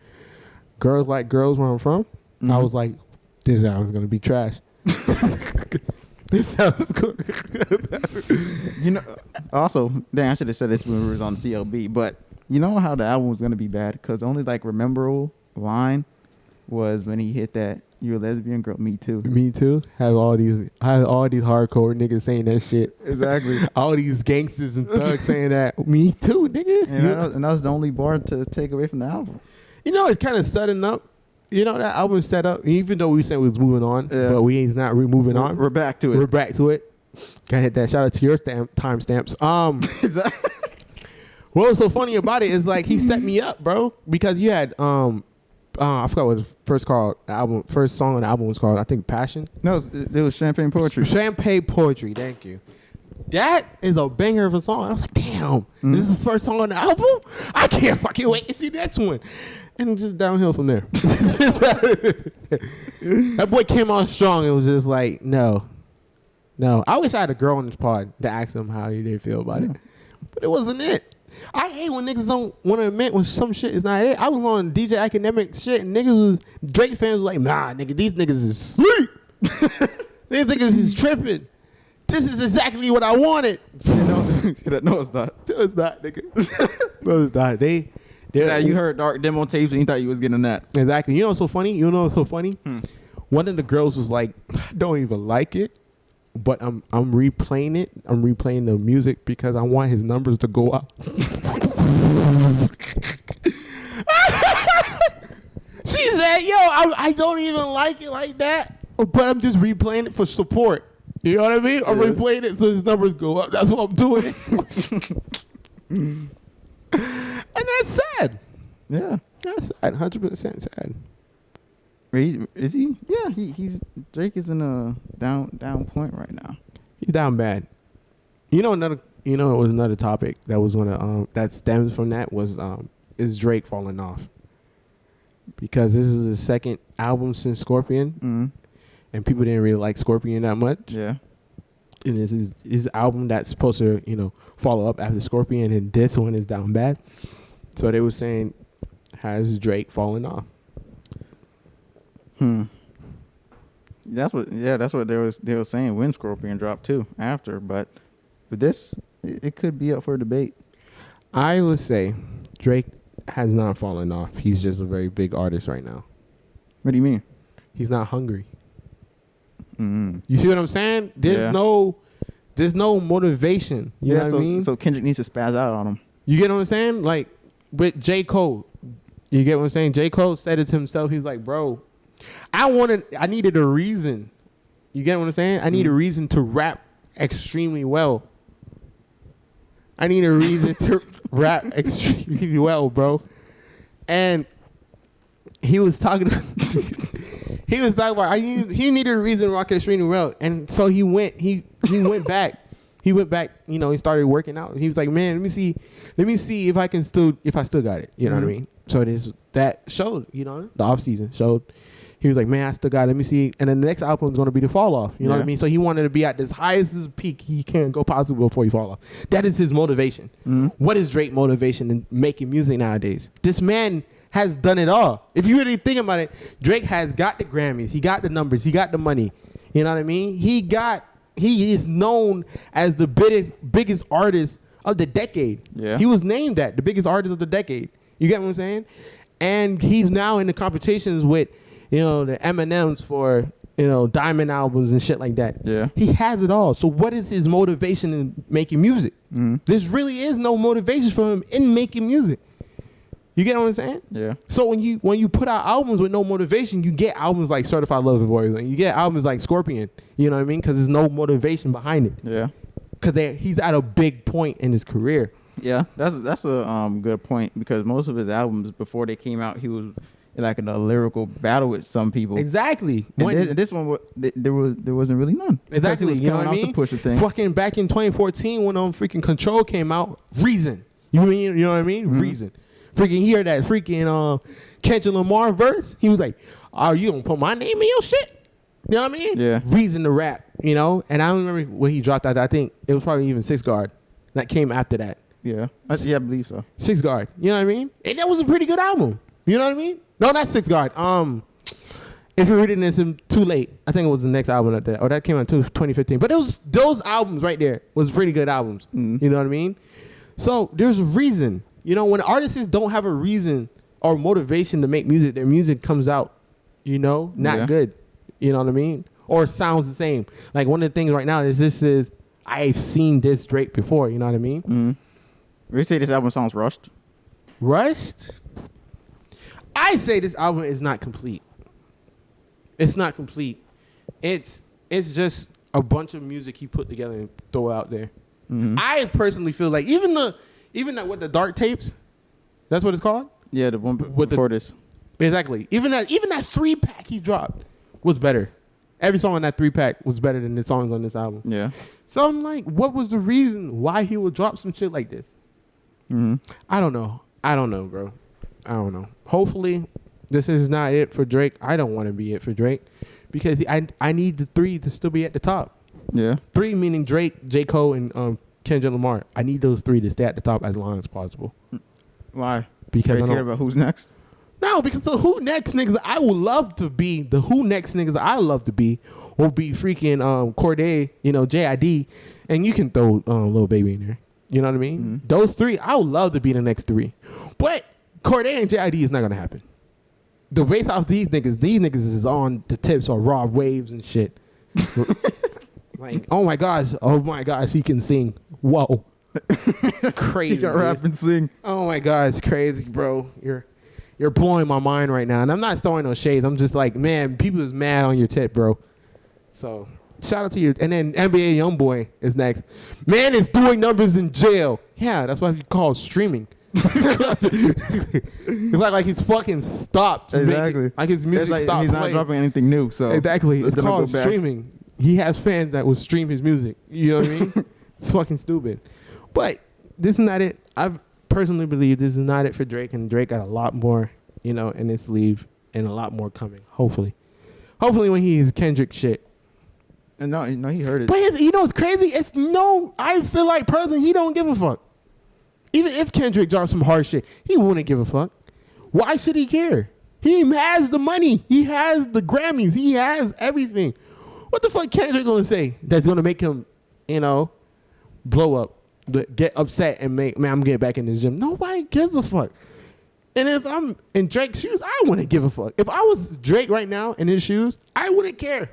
"Girls Like Girls" where I'm from. Mm-hmm. I was like, this album's gonna be trash. This album's gonna. You know, also, dang, I should have said this when we was on CLB, but you know how the album was gonna be bad because the only like memorable line was when he hit that "You're a lesbian girl, me too." Me too. Have all these hardcore niggas saying that shit. Exactly. All these gangsters and thugs saying that. Me too, nigga. And that was the only bar to take away from the album. You know, it's kind of setting up. You know, that album set up, even though we said we was moving on, Yeah. but we ain't not moving on. We're back to it. We're back to it. Gotta hit that. Shout out to your timestamps. What was so funny about it is like he set me up, bro, because you had I forgot what the first song on the album was called. I think Passion. No, it was Champagne Poetry. Champagne Poetry. Thank you. That is a banger of a song. I was like, damn, this is the first song on the album? I can't fucking wait to see the next one. And it's just downhill from there. That boy came on strong and was just like, no. I wish I had a girl on this pod to ask them how they feel about it. But it wasn't it. I hate when niggas don't want to admit when some shit is not it. I was on DJ Academic shit and Drake fans was like, nah, nigga, these niggas is sleep. These niggas is tripping. This is exactly what I wanted. No, it's not. No, it's not, nigga. No, it's not. Yeah, you heard Dark Demo tapes and you thought you was getting that. Exactly. You know what's so funny? One of the girls was like, I don't even like it, but I'm replaying it. I'm replaying the music because I want his numbers to go up. She said, yo, I don't even like it like that, but I'm just replaying it for support. You know what I mean? I'm replaying it so his numbers go up. That's what I'm doing. And that's sad. Yeah. That's sad. 100% sad. Is he? Yeah, he's Drake is in a down point right now. He's down bad. It was another topic that was that stems from that was is Drake falling off? Because this is the second album since Scorpion, and people didn't really like Scorpion that much. Yeah. And this is his album that's supposed to, follow up after Scorpion, and this one is down bad. So they were saying, has Drake fallen off? That's what they were saying when Scorpion dropped too after, but with this, it could be up for debate. I would say Drake has not fallen off. He's just a very big artist right now. What do you mean? He's not hungry. You see what I'm saying? There's no motivation. You know what I mean? So Kendrick needs to spaz out on him. You get what I'm saying? Like with J. Cole. You get what I'm saying? J. Cole said it to himself. He was like, bro, I needed a reason. You get what I'm saying? I need a reason to rap extremely well. I need a reason to rap extremely well, bro. And he was talking about he needed a reason to rock extremely well. And so he went back. He went back, he started working out. He was like, man, let me see if I still got it. You know what I mean? So that showed, the off season showed. He was like, man, I still got it. Let me see. And then the next album is going to be the fall off. You know what I mean? So he wanted to be at this highest peak he can go possible before he fall off. That is his motivation. What is Drake's motivation in making music nowadays? This man has done it all. If you really think about it, Drake has got the Grammys. He got the numbers. He got the money. You know what I mean? He is known as the biggest artist of the decade. Yeah. He was named that, the biggest artist of the decade. You get what I'm saying? And he's now in the competitions with, the Eminems for, diamond albums and shit like that. Yeah. He has it all. So what is his motivation in making music? There really is no motivation for him in making music. You get what I'm saying? Yeah. So when you put out albums with no motivation, you get albums like Certified Lover Boy. You get albums like Scorpion. You know what I mean? Because there's no motivation behind it. Yeah. Because he's at a big point in his career. Yeah, that's a good point because most of his albums before they came out, he like in a lyrical battle with some people. Exactly. And this one, there wasn't really none. Exactly. Was You know what I off mean? The Pusha thing. Fucking back in 2014 when freaking Control came out, Reason. You know what I mean? Mm-hmm. Reason. Freaking hear that freaking Kendrick Lamar verse. He was like, "Are you gonna put my name in your shit?" You know what I mean? Yeah. Reason to rap. You know, and I don't remember when he dropped that. I think it was probably even Six Guard that came after that. Yeah. I believe so. Six Guard. You know what I mean? And that was a pretty good album. You know what I mean? No, not Six Guard. If you're reading this too late, I think it was the next album at that, or that came out in 2015. But it was those albums right there was pretty good albums. Mm. You know what I mean? So there's a reason. You know, when artists don't have a reason or motivation to make music, their music comes out, you know, not good. You know what I mean? Or sounds the same. Like one of the things right now is I've seen this Drake before. You know what I mean? Mm-hmm. We say this album sounds rushed. Rushed? I say this album is not complete. It's not complete. It's just a bunch of music he put together and throw out there. Mm-hmm. I personally feel like even that with the dark tapes, that's what it's called? Yeah, the one before this. Exactly. Even that 3-pack he dropped was better. Every song on that 3-pack was better than the songs on this album. Yeah. So I'm like, what was the reason why he would drop some shit like this? Mm-hmm. I don't know, bro. I don't know. Hopefully, this is not it for Drake. I don't want to be it for Drake because I need the 3 to still be at the top. Yeah. 3 meaning Drake, J. Cole, and Kendrick Lamar. I need those 3 to stay at the top as long as possible. Why? Because I scared about who's next. No, because the who next niggas I would love to be, the who next niggas I love to be will be freaking Cordae, you know, JID, and you can throw Lil Baby in there. You know what I mean? Mm-hmm. Those 3, I would love to be the next 3. But Cordae and JID is not going to happen. The base off these niggas is on the tips or raw waves and shit. Like, oh my gosh, he can sing. Whoa. Crazy. He can rap and sing. Oh my God, it's crazy, bro. You're blowing my mind right now. And I'm not throwing no shades. I'm just like, man, people is mad on your tip, bro. So shout out to you. And then NBA Youngboy is next. Man is doing numbers in jail. Yeah, that's what you call streaming. It's like he's fucking stopped. Exactly. Like his music stopped He's playing. not dropping anything new. So exactly. It's called streaming. He has fans that will stream his music. You know what I mean? It's fucking stupid. But this is not it. I personally believe this is not it for Drake. And Drake got a lot more, you know, in his sleeve and a lot more coming. Hopefully when he's Kendrick shit. And no, he heard it. But you know what's crazy? I feel like personally he don't give a fuck. Even if Kendrick drops some hard shit, he wouldn't give a fuck. Why should he care? He has the money. He has the Grammys. He has everything. What the fuck Kendrick gonna say that's gonna make him, you know, blow up, get upset and make, man, I'm getting back in this gym. Nobody gives a fuck. And if I'm in Drake's shoes, I wouldn't give a fuck. If I was Drake right now in his shoes, I wouldn't care.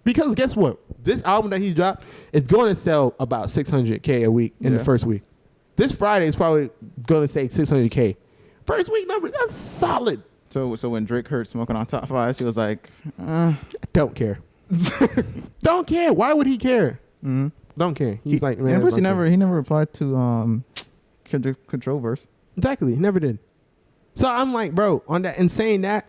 Because guess what? This album that he dropped is going to sell about 600K a week in the first week. This Friday is probably going to say 600K. First week numbers, that's solid. So when Drake heard Smoking on Top 5, she was like, Don't care. Don't care. Why would he care? Mm-hmm. Don't care. He's like, man. Plus he never replied to Kendrick Control verse. Exactly. He never did. So I'm like, bro, on that, and saying that,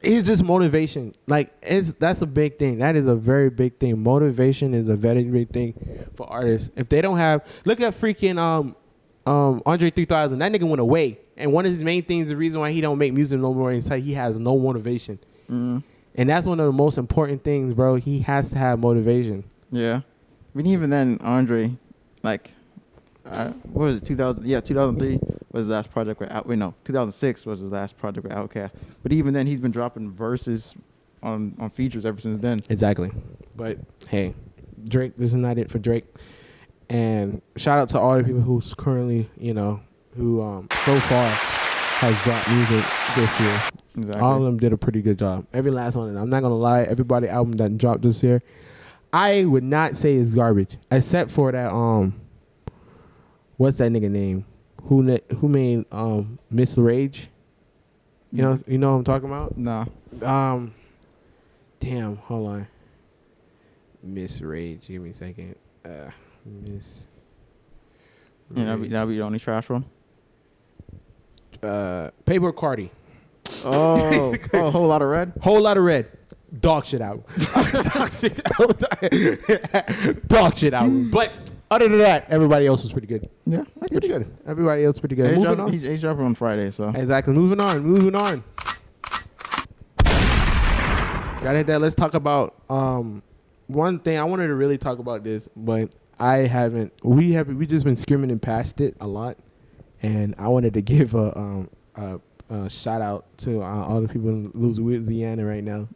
it's just motivation. Like, that's a big thing. That is a very big thing. Motivation is a very big thing for artists. If they don't have, look at freaking Andre 3000. That nigga went away, and one of his main things, the reason why he don't make music no more, is like he has no motivation. Mm-hmm. And that's one of the most important things, bro. He has to have motivation. Yeah. I mean, even then, Andre, like, what was it, 2000? Yeah, 2003 was his last project with 2006 was his last project with Outkast. But even then, he's been dropping verses on features ever since then. Exactly. But, hey, Drake, this is not it for Drake. And shout out to all the people who's currently, you know, who so far has dropped music this year. Exactly. All of them did a pretty good job. Every last one of them. I'm not going to lie. Everybody album that dropped this year, I would not say is garbage. Except for that, what's that nigga name? Who made Miss Rage? You know what I'm talking about? Nah. Damn, hold on. Miss Rage. Give me a second. Miss Yeah, that'd be the only trash one. Paper Cardi. Oh, a whole lot of red. Whole lot of red. Dog shit album. Dog shit album. But other than that, everybody else was pretty good. Yeah, Pretty good. Everybody else pretty good. Moving on. He's dropping on Friday, so Exactly. Moving on. Gotta hit that. Let's talk about one thing. I wanted to really talk about this, but I haven't. We just been skimming past it a lot, and I wanted to give a shout out to all the people in Louisiana right now,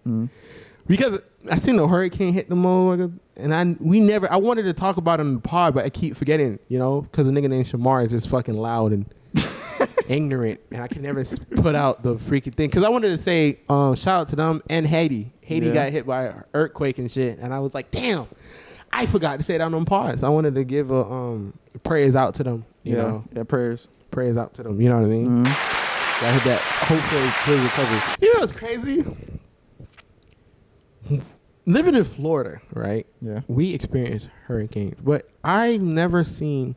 because I seen the hurricane hit the motherfucker, and I wanted to talk about it on the pod, but I keep forgetting, because a nigga named Shemar is just fucking loud and ignorant, and I can never put out the freaking thing. Because I wanted to say shout out to them and Haiti. Haiti got hit by an earthquake and shit, and I was like, damn, I forgot to say that on pods. I wanted to give prayers out to them. You know, prayers out to them. You know what I mean? I hit that. Hopefully, clear recovery. You know what's crazy? Living in Florida, right? Yeah. We experience hurricanes, but I've never seen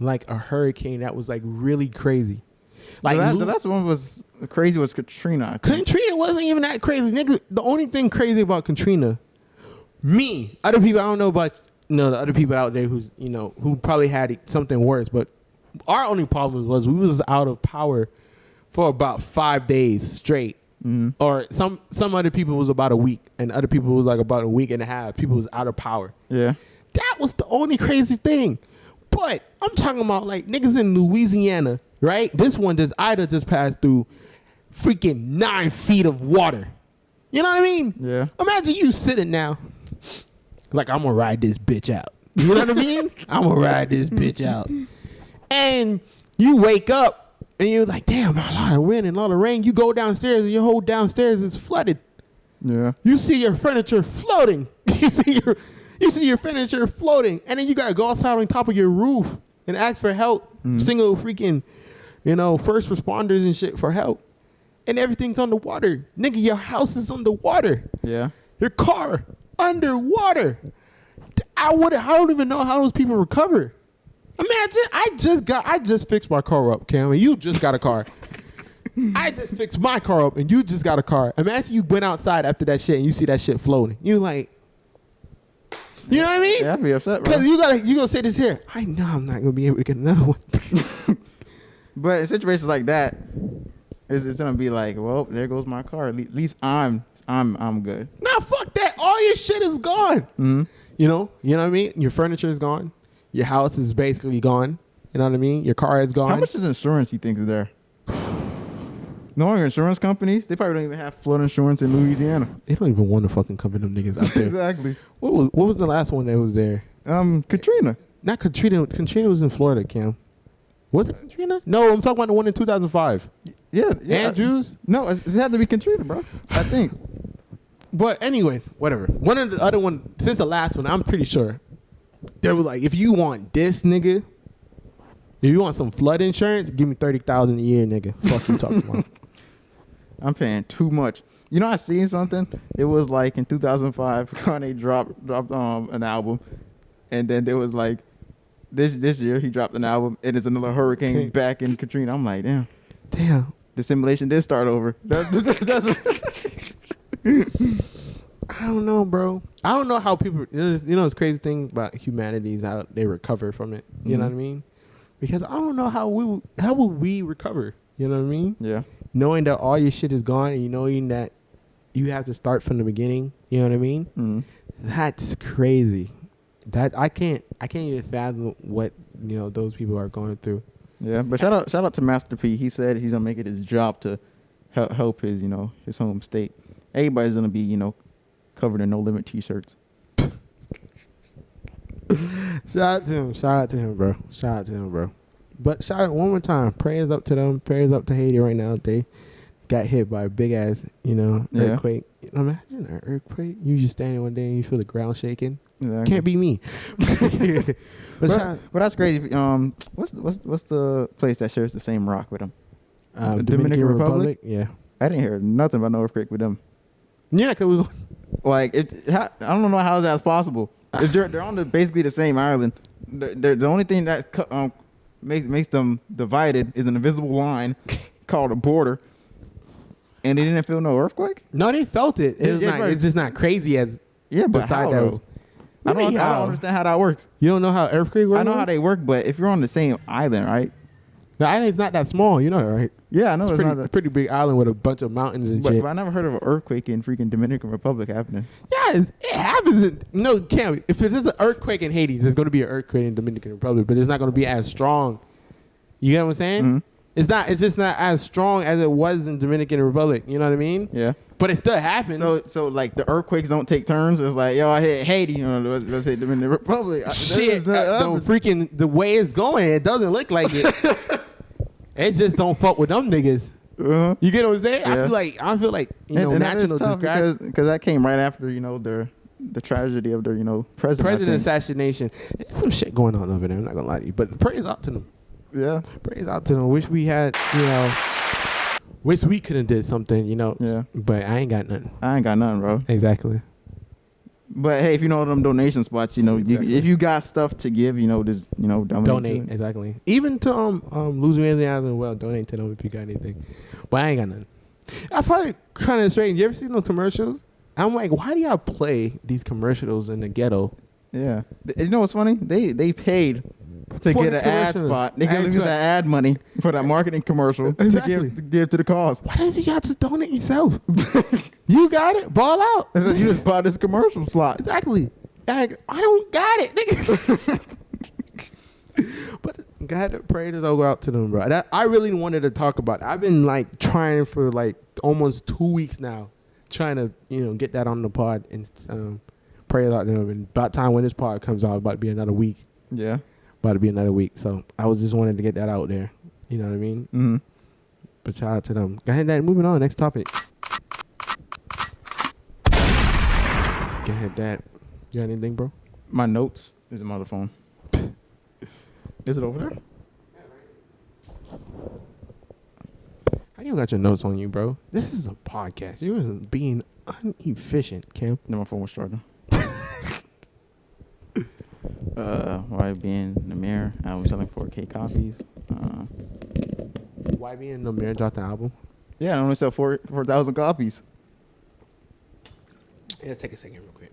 like a hurricane that was like really crazy. Like the last one was crazy. Was Katrina? I think. Katrina wasn't even that crazy, nigga. The only thing crazy about Katrina, other people I don't know about, the other people out there who probably had something worse, but our only problem was we was out of power for about 5 days straight. Or some other people was about a week, and other people was like about a week and a half. People was out of power. Yeah. That was the only crazy thing. But I'm talking about like niggas in Louisiana, right? This one Ida just passed through freaking 9 feet of water. You know what I mean? Yeah. Imagine you sitting now, like, I'm gonna ride this bitch out. You know what I mean? I'm gonna ride this bitch out. And you wake up and you're like, damn, a lot of wind and a lot of rain. You go downstairs and your whole downstairs is flooded. Yeah. You see your furniture floating. You see your furniture floating, and then you gotta go outside on top of your roof and ask for help. Single freaking, first responders and shit for help, and everything's underwater. Nigga, your house is underwater. Yeah. Your car underwater. I don't even know how those people recover. Imagine I just fixed my car up, Cam, and you just got a car. I just fixed my car up and you just got a car. Imagine you went outside after that shit and you see that shit floating. You like, you know what I mean? Yeah, I'd be upset, bro. Because you gonna say this here. I know I'm not gonna be able to get another one. But in situations like that, it's gonna be like, well, there goes my car. At least I'm good. Nah, fuck that. All your shit is gone. You know what I mean? Your furniture is gone. Your house is basically gone. You know what I mean? Your car is gone. How much is insurance you think is there? Knowing insurance companies, they probably don't even have flood insurance in Louisiana. They don't even want to fucking cover them niggas out there. Exactly. What was the last one that was there? Katrina. Not Katrina. Katrina was in Florida, Cam. Was it Katrina? No, I'm talking about the one in 2005. Yeah. Andrews? No, it had to be Katrina, bro. I think. But anyways, whatever. One of the other one, since the last one, I'm pretty sure they were like, if you want this, nigga, if you want some flood insurance, give me $30,000 a year, nigga. Fuck you talking about? I'm paying too much. I seen something. It was like in 2005, Kanye dropped an album, and then there was like this year he dropped an album, and it's another hurricane back in Katrina. I'm like, damn. The simulation did start over. That's I don't know, bro. I don't know how people. It's crazy thing about humanity is how they recover from it. You know what I mean? Because I don't know how will we recover. You know what I mean? Yeah. Knowing that all your shit is gone and knowing that you have to start from the beginning. You know what I mean? That's crazy. That I can't even fathom what those people are going through. Yeah, but shout out to Master P. He said he's gonna make it his job to help his his home state. Everybody's gonna be covered in No Limit t-shirts. Shout out to him, bro. But shout out one more time. Prayers up to them. Prayers up to Haiti right now. They got hit by a big ass, earthquake. Imagine an earthquake. You just standing one day and you feel the ground shaking. Exactly. Can't be me. but that's crazy. What's the place that shares the same rock with them? The Dominican Republic. Yeah. I didn't hear nothing about no earthquake with them. Yeah, cause like I don't know how that's possible. They're on basically the same island. The only thing that makes them divided is an invisible line called the border, and they didn't feel no earthquake. No, they felt it. It's Yeah, not. right. It's just not crazy as. Yeah, but beside how, that though? was- I What do you don't mean how? understand how that works. You don't know how earthquake works? I know how they work, but if you're on the same island, right? The island's not that small. You know that, right? Yeah, I know It's it's pretty, not that. pretty big island with a bunch of mountains and But, shit. but I never heard of an earthquake in freaking Dominican Republic happening. Yeah, it happens. No, Cam, if there's an earthquake in Haiti, there's going to be an earthquake in Dominican Republic, but it's not going to be as strong. You get what I'm saying? Mhm. It's not. It's just not as strong as it was in Dominican Republic. You know what I mean? Yeah. But it still happened. So like the earthquakes don't take turns. It's like, yo, I hit Haiti. You know, let's hit Dominican Republic. Shit, the way it's going, it doesn't look like it. It just don't fuck with them niggas. Uh-huh. You get what I'm saying? Yeah. I feel like you know, and that is national tough geographic. because that came right after the tragedy of their president. I President think. assassination. There's some shit going on over there. I'm not gonna lie to you, but praise out to them. Yeah. Praise out to them. Wish we had, wish we could have did something, Yeah. But I ain't got nothing. I ain't got nothing, bro. Exactly. But hey, if you know them donation spots, Exactly. if you got stuff to give, just Donate, exactly. Even to Louisiana as well. Donate to them if you got anything. But I ain't got nothing. I find it kind of strange. You ever seen those commercials? I'm like, why do y'all play these commercials in the ghetto? Yeah. You know what's funny? They paid to For get the an ad commercial. spot. They Ad can use spot. that ad money for that marketing commercial Exactly. to give to the cause. Why don't y'all just donate yourself? You got it. Ball out. You just bought this commercial slot. Exactly. Like, I don't got it, nigga. But God, prayers all go out to them, bro. I really wanted to talk about it. I've been like trying for like almost 2 weeks now, trying to get that on the pod and prayers out to them. And about time when this pod comes out, about to be another week. Yeah. About to be another week. So I was just wanting to get that out there. You know what I mean? Mm-hmm. But shout out to them. Go ahead, Dad. Moving on. Next topic. Go ahead, Dad. You got anything, bro? My notes is my other phone. Is it over there? How do you got your notes on you, bro? This is a podcast. You was being inefficient, Cam. No, my phone was charging. Why being in the mirror? I was selling 4K copies. YB and Lamar dropped the album. Yeah, I only sell 4,000 copies. Let's take a second real quick.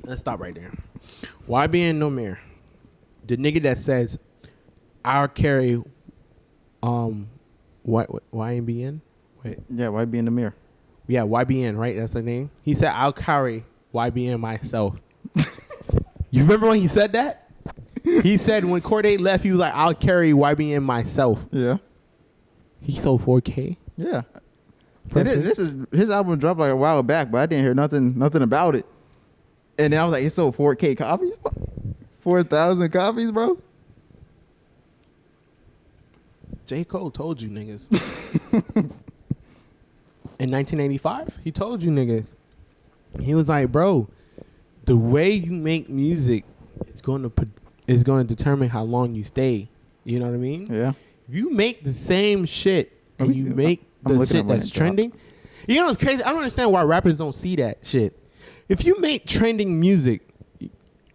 Let's stop right there. YB and Lamar, the nigga that says, I'll carry, YBN? Wait. Yeah, why be in the mirror? Yeah, YBN, right? That's the name. He said, I'll carry YBN myself. You remember when he said that? He said when Corday left, he was like, I'll carry YBN myself. Yeah. He sold 4K. Yeah. First This is his album dropped like a while back, but I didn't hear nothing about it. And then I was like, it sold 4K copies? 4,000 copies, bro? J. Cole told you niggas. In 1985, he told you niggas. He was like, bro, the way you make music is going to determine how long you stay. You know what I mean? Yeah. If you make the same shit Let and me you see. make I'm the looking shit at when that's it dropped. trending, you know what's crazy? I don't understand why rappers don't see that shit. If you make trending music,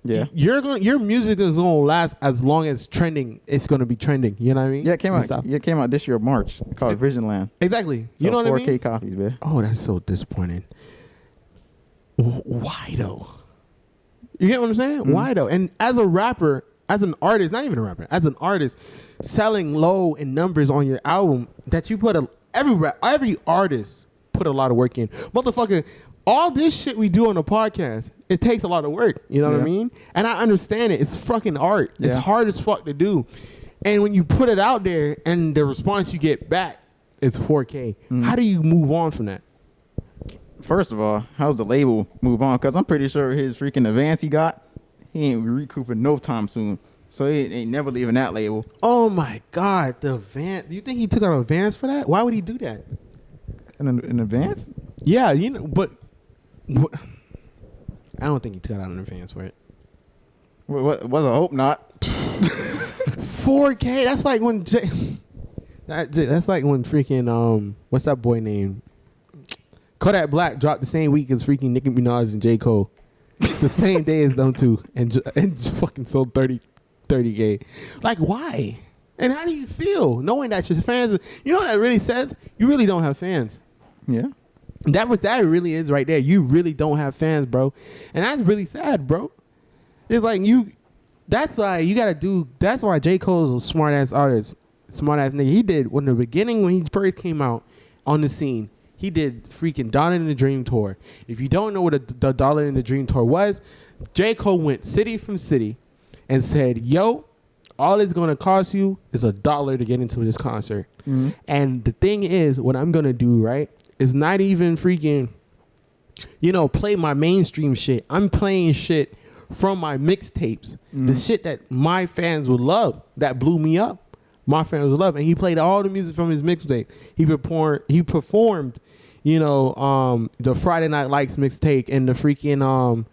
Yeah. your music is gonna last as long as trending. It's gonna be trending. You know what I mean? Yeah, it came And out. stuff. Yeah, it came out this year, March. It's called Vision Land. Exactly. You So know what I 4K mean? copies, man. Oh, that's so disappointing. Why though? You get what I'm saying? Mm-hmm. Why though? And as a rapper, as an artist, not even a rapper, as an artist, selling low in numbers on your album that you put every artist put a lot of work in. Motherfucker, all this shit we do on the podcast, it takes a lot of work. You know what I Yeah. mean? And I understand it. It's fucking art. It's Yeah. hard as fuck to do. And when you put it out there and the response you get back is 4K, how do you move on from that? First of all, how's the label move on? Because I'm pretty sure his freaking advance he got, he ain't recouping no time soon. So he ain't never leaving that label. Oh my God, the advance. Do you think he took out an advance for that? Why would he do that? In advance? Yeah, but I don't think he took out an advance for it. What? I hope not. 4K. That's like when that's like when freaking what's that boy name? Kodak Black dropped the same week as freaking Nicki Minaj and J. Cole. The same day as them two, and fucking sold 30K. Like, why? And how do you feel knowing that your fans? You know what that really says? You really don't have fans. Yeah. That really is right there. You really don't have fans, bro, and that's really sad, bro. It's like that's why you gotta do. That's why J. Cole's a smart ass artist, smart ass nigga. He did when the beginning when he first came out on the scene. He did freaking Donda in the Dream tour. If you don't know what the Donda in the Dream tour was, J. Cole went city from city and said, "Yo, all it's gonna cost you is $1 to get into this concert." Mm-hmm. And the thing is, what I'm gonna do, right? It's not even freaking, play my mainstream shit. I'm playing shit from my mixtapes. The shit that my fans would love, that blew me up. My fans would love. And he played all the music from his mixtape. He performed, the Friday Night Lights mixtape and the freaking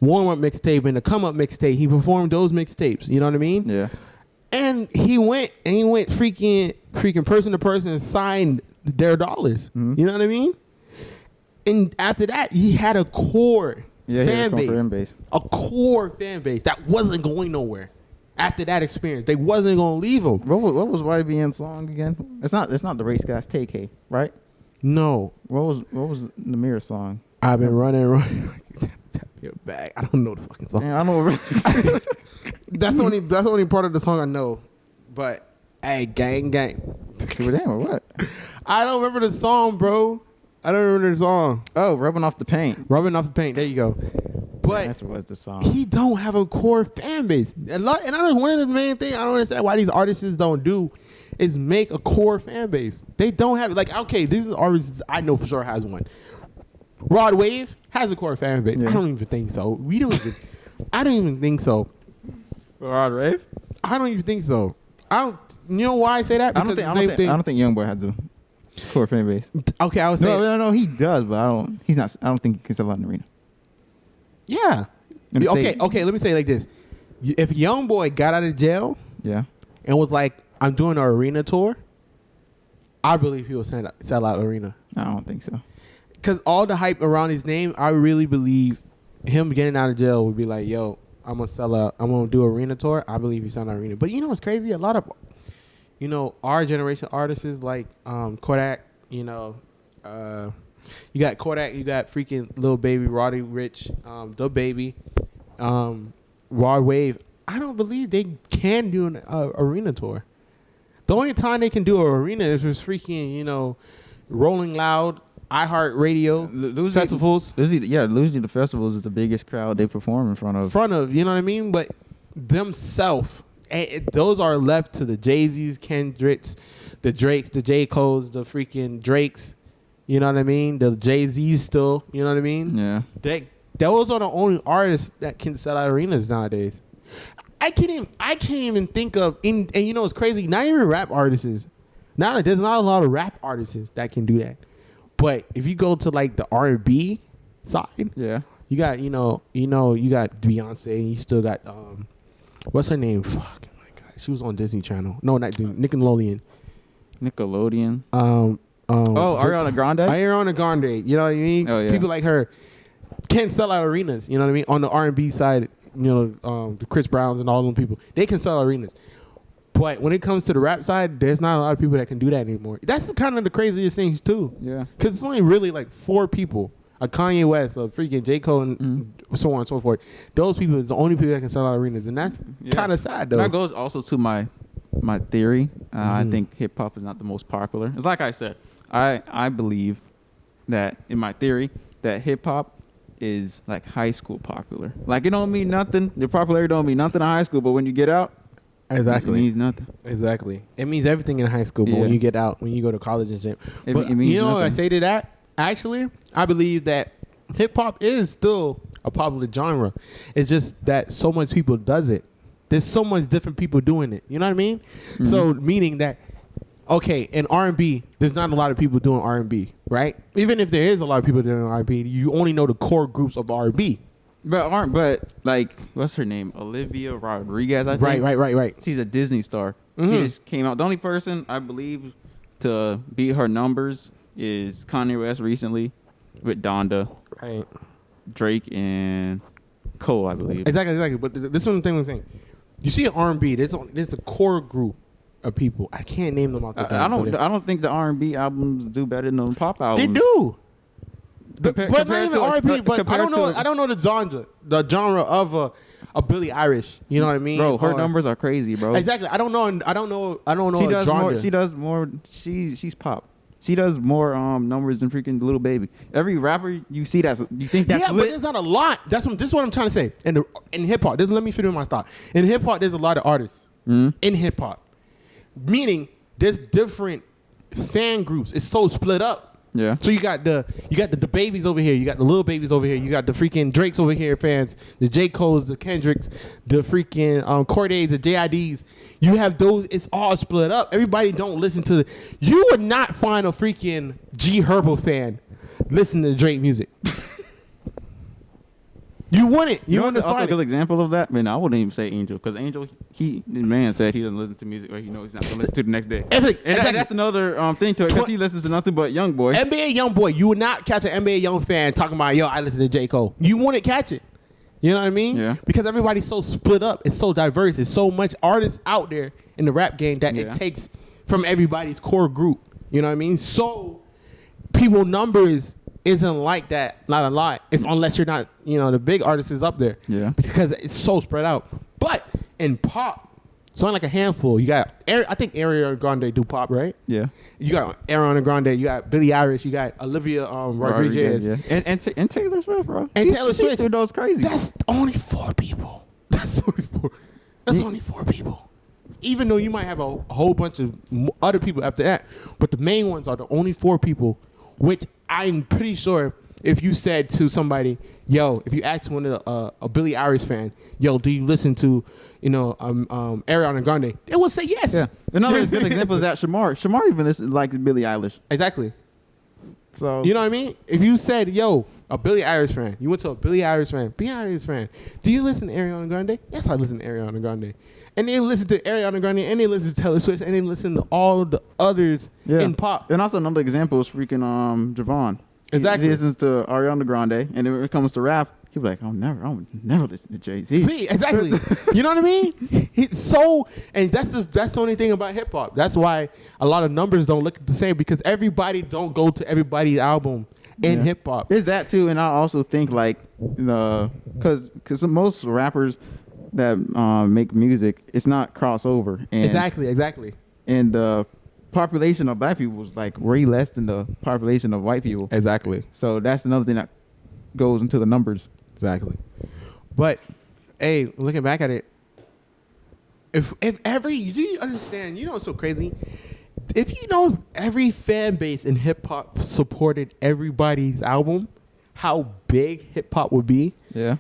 warm-up mixtape and the come-up mixtape. He performed those mixtapes. You know what I mean? Yeah. And he went freaking person to person and signed their dollars. You know what I mean? And after that, he had a core fan base. A core fan base that wasn't going nowhere. After that experience, they wasn't gonna leave him. What was YBN's song again? It's not the Race Guys Take Hey, right? No. What was the Mirror song? I've been running. Tap your back. I don't know the fucking song. Man, I don't. That's the only part of the song I know. But hey, gang. Damn, or what? I don't remember the song, bro. I don't remember the song. Oh, Rubbing Off the Paint. There you go. But that's what the song. He don't have a core fan base. And I don't. One of the main things I don't understand why these artists don't do is make a core fan base. They don't have like okay, these are artists I know for sure has one. Rod Wave has a core fan base. Yeah. I don't even think so. I don't even think so. Rod Wave? I don't even think so. You know why I say that? Because I don't think Youngboy has a core fan base. Okay, I was saying no, he does, but I don't think he can sell out an arena. Yeah. Okay, let me say it like this. If Youngboy got out of jail, yeah, and was like, I'm doing an arena tour, I believe he will sell out arena. I don't think so. Because all the hype around his name, I really believe him getting out of jail would be like, yo, I'm going to sell out. I'm going to do an arena tour. I believe he's selling out arena. But you know what's crazy? A lot of, our generation artists like Kodak, you got Kodak, you got freaking Lil Baby, Roddy Rich, The Baby, Rod Wave. I don't believe they can do an arena tour. The only time they can do an arena is with freaking, Rolling Loud, iHeartRadio, festivals. Usually the festivals is the biggest crowd they perform in front of. You know what I mean? But themselves, those are left to the Jay-Z's, Kendricks, the Drakes, the J. Cole's, the freaking Drakes. You know what I mean? The Jay-Z's still. You know what I mean? Yeah. Those are the only artists that can sell out arenas nowadays. I can't even think of, and you know what's crazy? Not even rap artists. There's not a lot of rap artists that can do that. But if you go to like the R&B side, yeah, you got you got Beyonce, and you still got what's her name? Fuck my god, she was on Disney Channel. No, not Nickelodeon. Ariana Grande. Ariana Grande. You know what I mean? Oh, yeah. People like her can sell out arenas. You know what I mean? On the R&B side, the Chris Browns and all them people, they can sell arenas. But when it comes to the rap side, there's not a lot of people that can do that anymore. That's kind of the craziest things too. Yeah. Because it's only really like 4 people: a Kanye West, a freaking J. Cole, and so on and so forth. Those people is the only people that can sell out arenas, and that's kind of sad though. That goes also to my theory. I think hip hop is not the most popular. It's like I said, I believe that in my theory that hip hop is like high school popular. Like it don't mean nothing. The popularity don't mean nothing in high school, but when you get out. Exactly. It means nothing. Exactly. It means everything in high school, but when you get out, when you go to college and shit. It means you know nothing. what I say to that? Actually, I believe that hip-hop is still a popular genre. It's just that so much people does it. There's so much different people doing it. You know what I mean? Mm-hmm. So meaning that, okay, in R&B, there's not a lot of people doing R&B, right? Even if there is a lot of people doing R&B, you only know the core groups of R&B. But like, what's her name? Olivia Rodriguez, I think. Right. She's a Disney star. Mm-hmm. She just came out. The only person I believe to beat her numbers is Kanye West recently with Donda. Right. Drake and Cole, I believe. Exactly. But this is one thing I'm saying. You see an R&B, there's a core group of people. I can't name them off the top. I don't think the R&B albums do better than the pop albums. They do. But not compared even to, R&B. But I don't know. to- I don't know the genre of a Billie Eilish. You know what I mean? Bro, her Or- numbers are crazy, bro. Exactly. I don't know. She a does genre. more. She does more. She's pop. She does more numbers than freaking Little Baby. Every rapper you see you think that's yeah, but lit. there's not a lot. This is what I'm trying to say. In hip hop, let me finish my thought. In hip hop, there's a lot of artists in hip hop, meaning there's different fan groups. It's so split up. Yeah. So you got the babies over here. You got the little babies over here. You got the freaking Drakes over here fans. The J. Cole's, the Kendricks, the freaking Cordays, the JIDs. You have those. It's all split up. Everybody don't listen to you would not find a freaking G Herbo fan listening to Drake music. You wouldn't. You know wouldn't what's also a find good it. example of that? Man, I wouldn't even say Angel, because Angel, the man said he doesn't listen to music, or he knows he's not gonna listen to the next day. Exactly. That's another thing to it, because he listens to nothing but Young Boy. NBA Young Boy, you would not catch an NBA Young fan talking about, yo, I listen to J. Cole. You wouldn't catch it. You know what I mean? Yeah. Because everybody's so split up. It's so diverse. There's so much artists out there in the rap game that it takes from everybody's core group. You know what I mean? So people numbers isn't like that, not a lot, unless you're not, the big artist is up there. Yeah. Because it's so spread out. But in pop, it's only like a handful. You got, I think Ariana Grande do pop, right? Yeah. You got Ariana Grande, you got Billie Eilish, you got Olivia Rodriguez. Yeah. And Taylor Swift, bro. And Taylor She Swift. still goes crazy. That's only 4 people. That's only 4 people. Even though you might have a whole bunch of other people after that. But the main ones are the only 4 people, which I'm pretty sure if you said to somebody, yo, if you asked one of a Billie Eilish fan, yo, do you listen to, Ariana Grande? They will say yes. Yeah. Another good example is that Shemar. Shemar even likes Billie Eilish. Exactly. So You know what I mean? If you said, yo, a Billie Eilish fan, you went to a Billie Eilish fan, do you listen to Ariana Grande? Yes, I listen to Ariana Grande. And they listen to Ariana Grande, and they listen to Taylor Swift, and they listen to all the others in pop. And also another example is freaking Javon. Exactly. He listens to Ariana Grande, and then when it comes to rap, he'll be like, I would never listen to Jay-Z. See, exactly. You know what I mean? And that's the only thing about hip hop. That's why a lot of numbers don't look the same, because everybody don't go to everybody's album in hip hop. There's that too, and I also think because most rappers that make music, it's not crossover. And, Exactly. And the population of black people is like way less than the population of white people. Exactly. So that's another thing that goes into the numbers. Exactly. But hey, looking back at it, if do you understand? You know what's so crazy? If every fan base in hip hop supported everybody's album, how big hip hop would be. Yeah.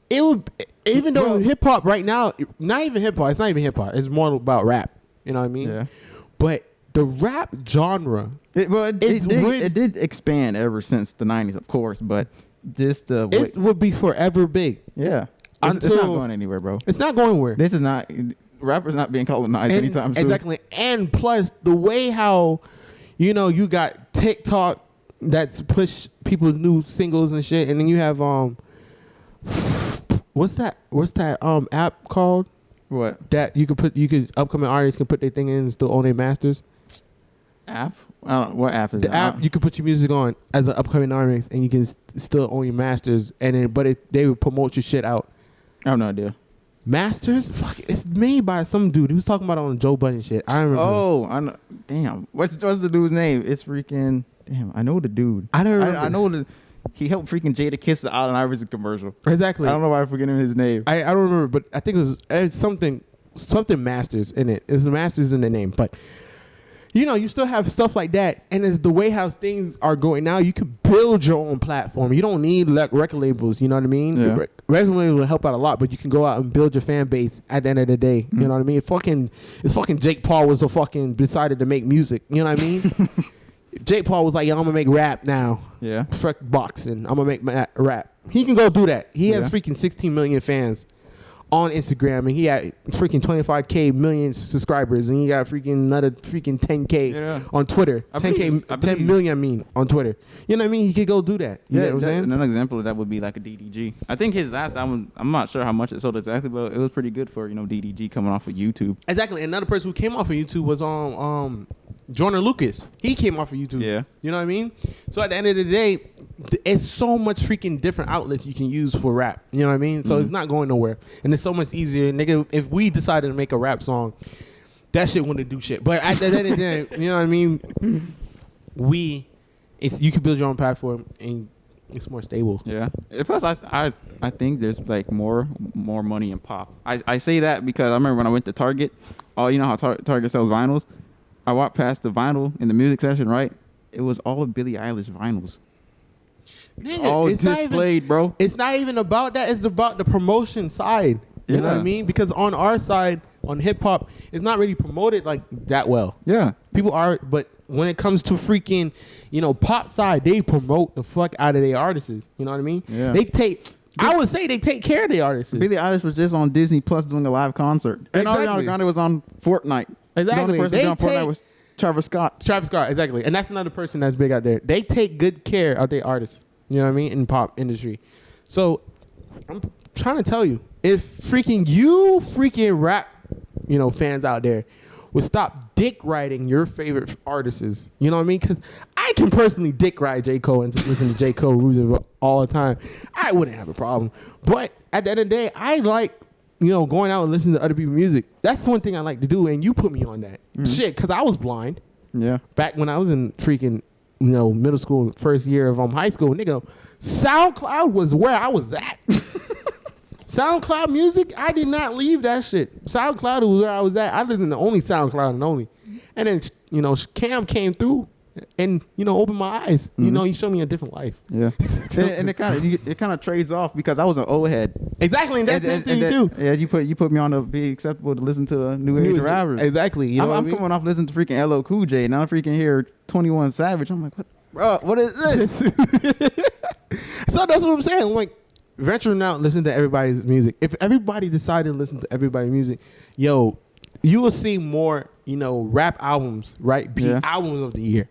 It would, even though hip hop right now, not even hip hop. It's not even hip hop. It's more about rap. You know what I mean? Yeah. But the rap genre, it did expand ever since the 90s, of course, but just it would be forever big. Yeah. It's not going anywhere, bro. It's not going anywhere. This is not, rappers not being colonized anytime soon. Exactly. And plus the way how, you got TikTok that's push people's new singles and shit, and then you have what's that app called? What? That upcoming artists can put their thing in and still own their masters. App? What app is The that? app you can put your music on as an upcoming artist, and you can still own your masters, and then they will promote your shit out. I have no idea. Masters? Fuck, it's made by some dude. He was talking about it on Joe Budden shit. I remember. Oh, I know. Damn. What's the dude's name? It's freaking. Damn, I know the dude. I don't remember. I know he helped freaking Jada kiss the Allen Iverson commercial. Exactly. I don't know why I'm forgetting his name. I don't remember, but I think it's something Masters in it. It's Masters in the name, but you still have stuff like that, and it's the way how things are going now. You can build your own platform. You don't need record labels. You know what I mean? Yeah. Record labels will help out a lot, but you can go out and build your fan base at the end of the day. Mm-hmm. You know what I mean? It's fucking Jake Paul was decided to make music. You know what I mean? Jake Paul was like, yo, I'm gonna make rap now. Yeah. Fuck boxing. I'm gonna make rap. He can go do that. He has freaking 16 million fans on Instagram, and he had freaking 25K million subscribers, and he got freaking another freaking 10K on Twitter. 10 million, I mean, on Twitter. You know what I mean? He could go do that. You know what I'm saying? Another example of that would be like a DDG. I think his last album, I'm not sure how much it sold exactly, but it was pretty good for, DDG coming off of YouTube. Exactly. Another person who came off of YouTube was on Jordan Lucas. He came off of YouTube. Yeah. You know what I mean? So at the end of the day, it's so much freaking different outlets you can use for rap. You know what I mean? So it's not going nowhere. And it's so much easier. Nigga, if we decided to make a rap song, that shit wouldn't do shit. But at the end of the day, you know what I mean? You can build your own platform and it's more stable. Yeah. Plus, I think there's like more money in pop. I say that because I remember when I went to Target. Oh, you know how Target sells vinyls? I walked past the vinyl in the music section, right? It was all of Billie Eilish vinyls. Nigga, all displayed, bro. It's not even about that. It's about the promotion side. You know what I mean? Because on our side, on hip hop, it's not really promoted like that well. Yeah. People are, but when it comes to freaking, pop side, they promote the fuck out of their artists. You know what I mean? Yeah. I would say they take care of their artists. Billie Eilish was just on Disney Plus doing a live concert. And Exactly. Ariana Grande was on Fortnite. Exactly. The only person on Fortnite was Travis Scott. Travis Scott, exactly. And that's another person that's big out there. They take good care of their artists. You know what I mean? In pop industry. So I'm trying to tell you, if freaking rap, fans out there would stop dick riding your favorite artists. You know what I mean? Because I can personally dick ride J. Cole and listen to J. Cole all the time. I wouldn't have a problem. But at the end of the day, I like, going out and listening to other people's music. That's the one thing I like to do. And you put me on that. Shit, because I was blind. Yeah. Back when I was in freaking, middle school, first year of high school, nigga, SoundCloud was where I was at. SoundCloud music, I did not leave that shit. SoundCloud was where I was at. I listened to only SoundCloud and only. And then, Cam came through and, opened my eyes. He showed me a different life. Yeah. and it kind of trades off because I was an old head. Exactly. And that's the thing, too. Yeah, you put me on to be acceptable to listen to a new age rappers. Exactly. I'm coming off listening to freaking LL Cool J. Now I'm freaking hear 21 Savage. I'm like, what? Bro, what is this? So that's what I'm saying. Like, venturing out, listen to everybody's music. If everybody decided to listen to everybody's music, you will see more, rap albums, right? Be albums of the year.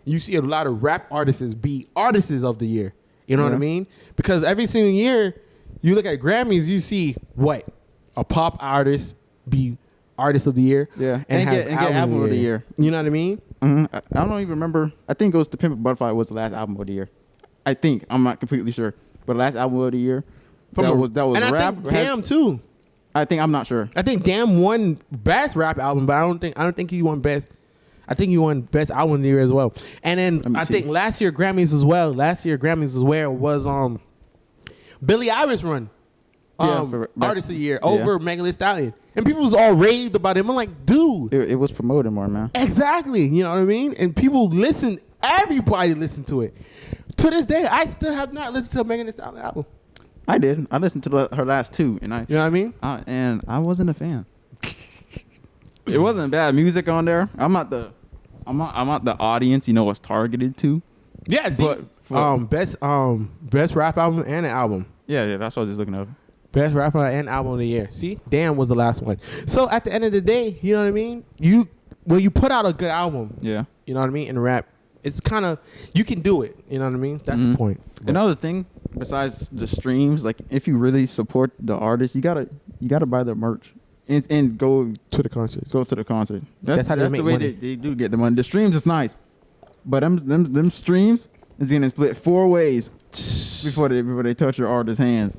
You see a lot of rap artists be artists of the year. You know what I mean? Because every single year, you look at Grammys, you see what? A pop artist be artist of the year. Yeah. And get album of the year. You know what I mean? Mm-hmm. I don't even remember. I think it was The Pimp a Butterfly was the last album of the year. I think. I'm not completely sure. But last album of the year, that was and rap. I think Damn too. I'm not sure. I think Damn won best rap album, but I don't think he won best. I think he won best album of the year as well. And then I think last year Grammys as well. Last year Grammys was where it was Billie Eilish run artist of the year over Megan Thee Stallion, and people was all raved about him. I'm like, dude, it was promoted more, man. Exactly. You know what I mean? And people listen. Everybody listened to it. To this day, I still have not listened to a Megan Thee Stallion album. I did. I listened to her last two, and you know what I mean? And I wasn't a fan. It wasn't bad music on there. I'm not the audience, it's targeted to. Yeah, see, best rap album and an album. Yeah, that's what I was just looking up. Best rap album and album of the year. See, Damn was the last one. So at the end of the day, you know what I mean? When you put out a good album, you know what I mean, in rap, it's kind of, you can do it. You know what I mean? That's the point. Another thing, besides the streams, like if you really support the artist, you gotta buy their merch and go to the concert. Go to the concert. That's how they make money. That's the way they do get the money. The streams is nice, but them streams is gonna split 4 ways before they touch your artist's hands.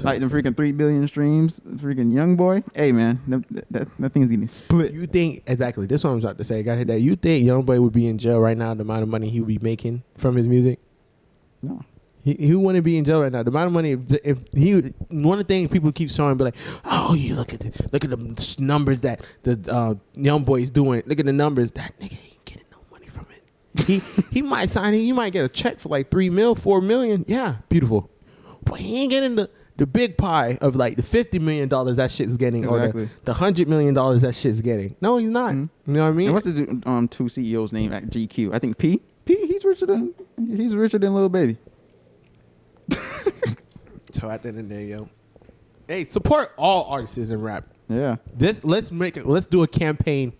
Like the freaking 3 billion streams, freaking young boy. Hey man, that thing's getting split. You think exactly? This is what I'm about to say. I got to hit that. You think young boy would be in jail right now? The amount of money he would be making from his music? No. He wouldn't be in jail right now. The amount of money, if he, one of the things people keep showing, be like, oh, you look at the numbers that the young boy is doing. Look at the numbers. That nigga ain't getting no money from it. He might sign it. You might get a check for like 3 mil, 4 million. Yeah, beautiful. But he ain't getting the big pie of like the $50 million that shit's getting, exactly. Or the $100 million that shit's getting. No, he's not. Mm-hmm. You know what I mean? And what's the two CEOs' name at GQ? I think P. He's richer than Lil Baby. So at the end of the day, Hey, support all artists in rap. Yeah. Let's do a campaign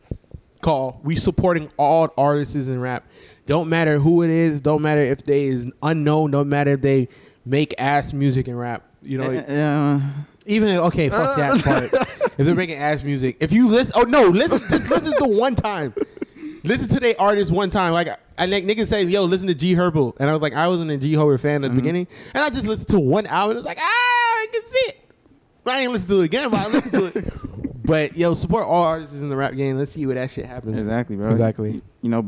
call. We supporting all artists in rap. Don't matter who it is. Don't matter if they is unknown. Don't matter if they make ass music and rap. You know. Even okay, fuck that part. If they're making ass music, if you listen, just listen to one time. Listen to their artist one time. Like I like niggas say, yo, listen to G Herbo, and I was like, I wasn't a G Herbo fan at the beginning, and I just listened to one album. It was like, I can see it. I ain't listen to it again, but I listened to it. But yo, support all artists in the rap game. Let's see where that shit happens. Exactly, bro. Exactly. You know,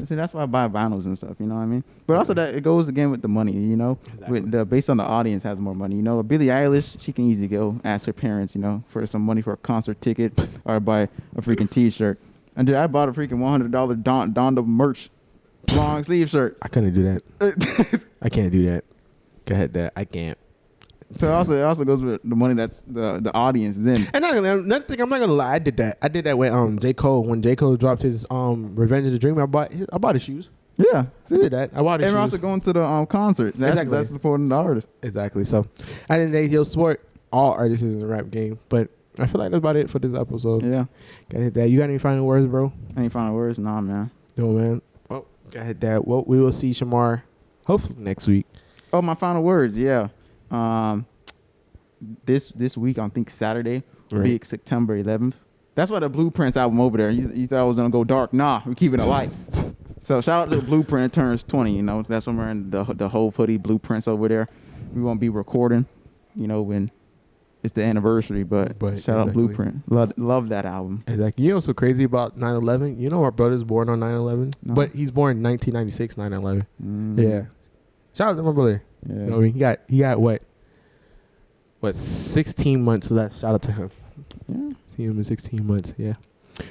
see, that's why I buy vinyls and stuff. You know what I mean? But also that it goes again with the money. You know, with based on the audience has more money. You know, Billie Eilish, she can easily go ask her parents, you know, for some money for a concert ticket or buy a freaking T-shirt. And dude, I bought a freaking $100 Donda merch long sleeve shirt. I couldn't do that. I can't do that. Go ahead, that I can't. So it also goes with the money that's the audience is in. And another thing, I'm not gonna lie, I did that with J. Cole. When J. Cole dropped his Revenge of the Dream, I bought his shoes. Yeah, I did that. I bought his shoes. And we're also going to the concerts. That's supporting the artists. Exactly. So at the end of the day, you'll support all artists in the rap game. But I feel like that's about it for this episode. Yeah. Gotta hit that. You got any final words, bro? Any final words? Nah, man. No, man. Well, gotta hit that. Well, we will see Shemar hopefully next week. Oh, my final words. Yeah. This week, I think Saturday, will be September 11th. That's why the Blueprints album over there. You thought I was gonna go dark? Nah, we're keeping it light. So shout out to the Blueprint turns 20. You know, that's when we're in the whole hoodie Blueprints over there. We won't be recording, you know, when it's the anniversary. But shout out Blueprint. Love that album. Exactly. You know what's so crazy about 9/11? You know our brother's born on 9/11, but he's born in 1996 9/11. Yeah. Shout out to my brother. Yeah. You know, he got what 16 months left. Shout out to him. Yeah. See him in 16 months. Yeah.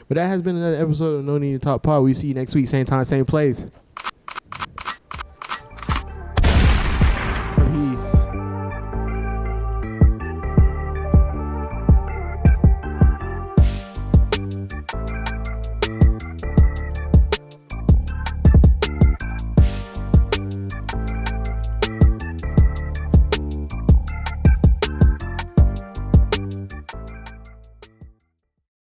But that has been another episode of No Need to Talk Pod. We see you next week, same time, same place.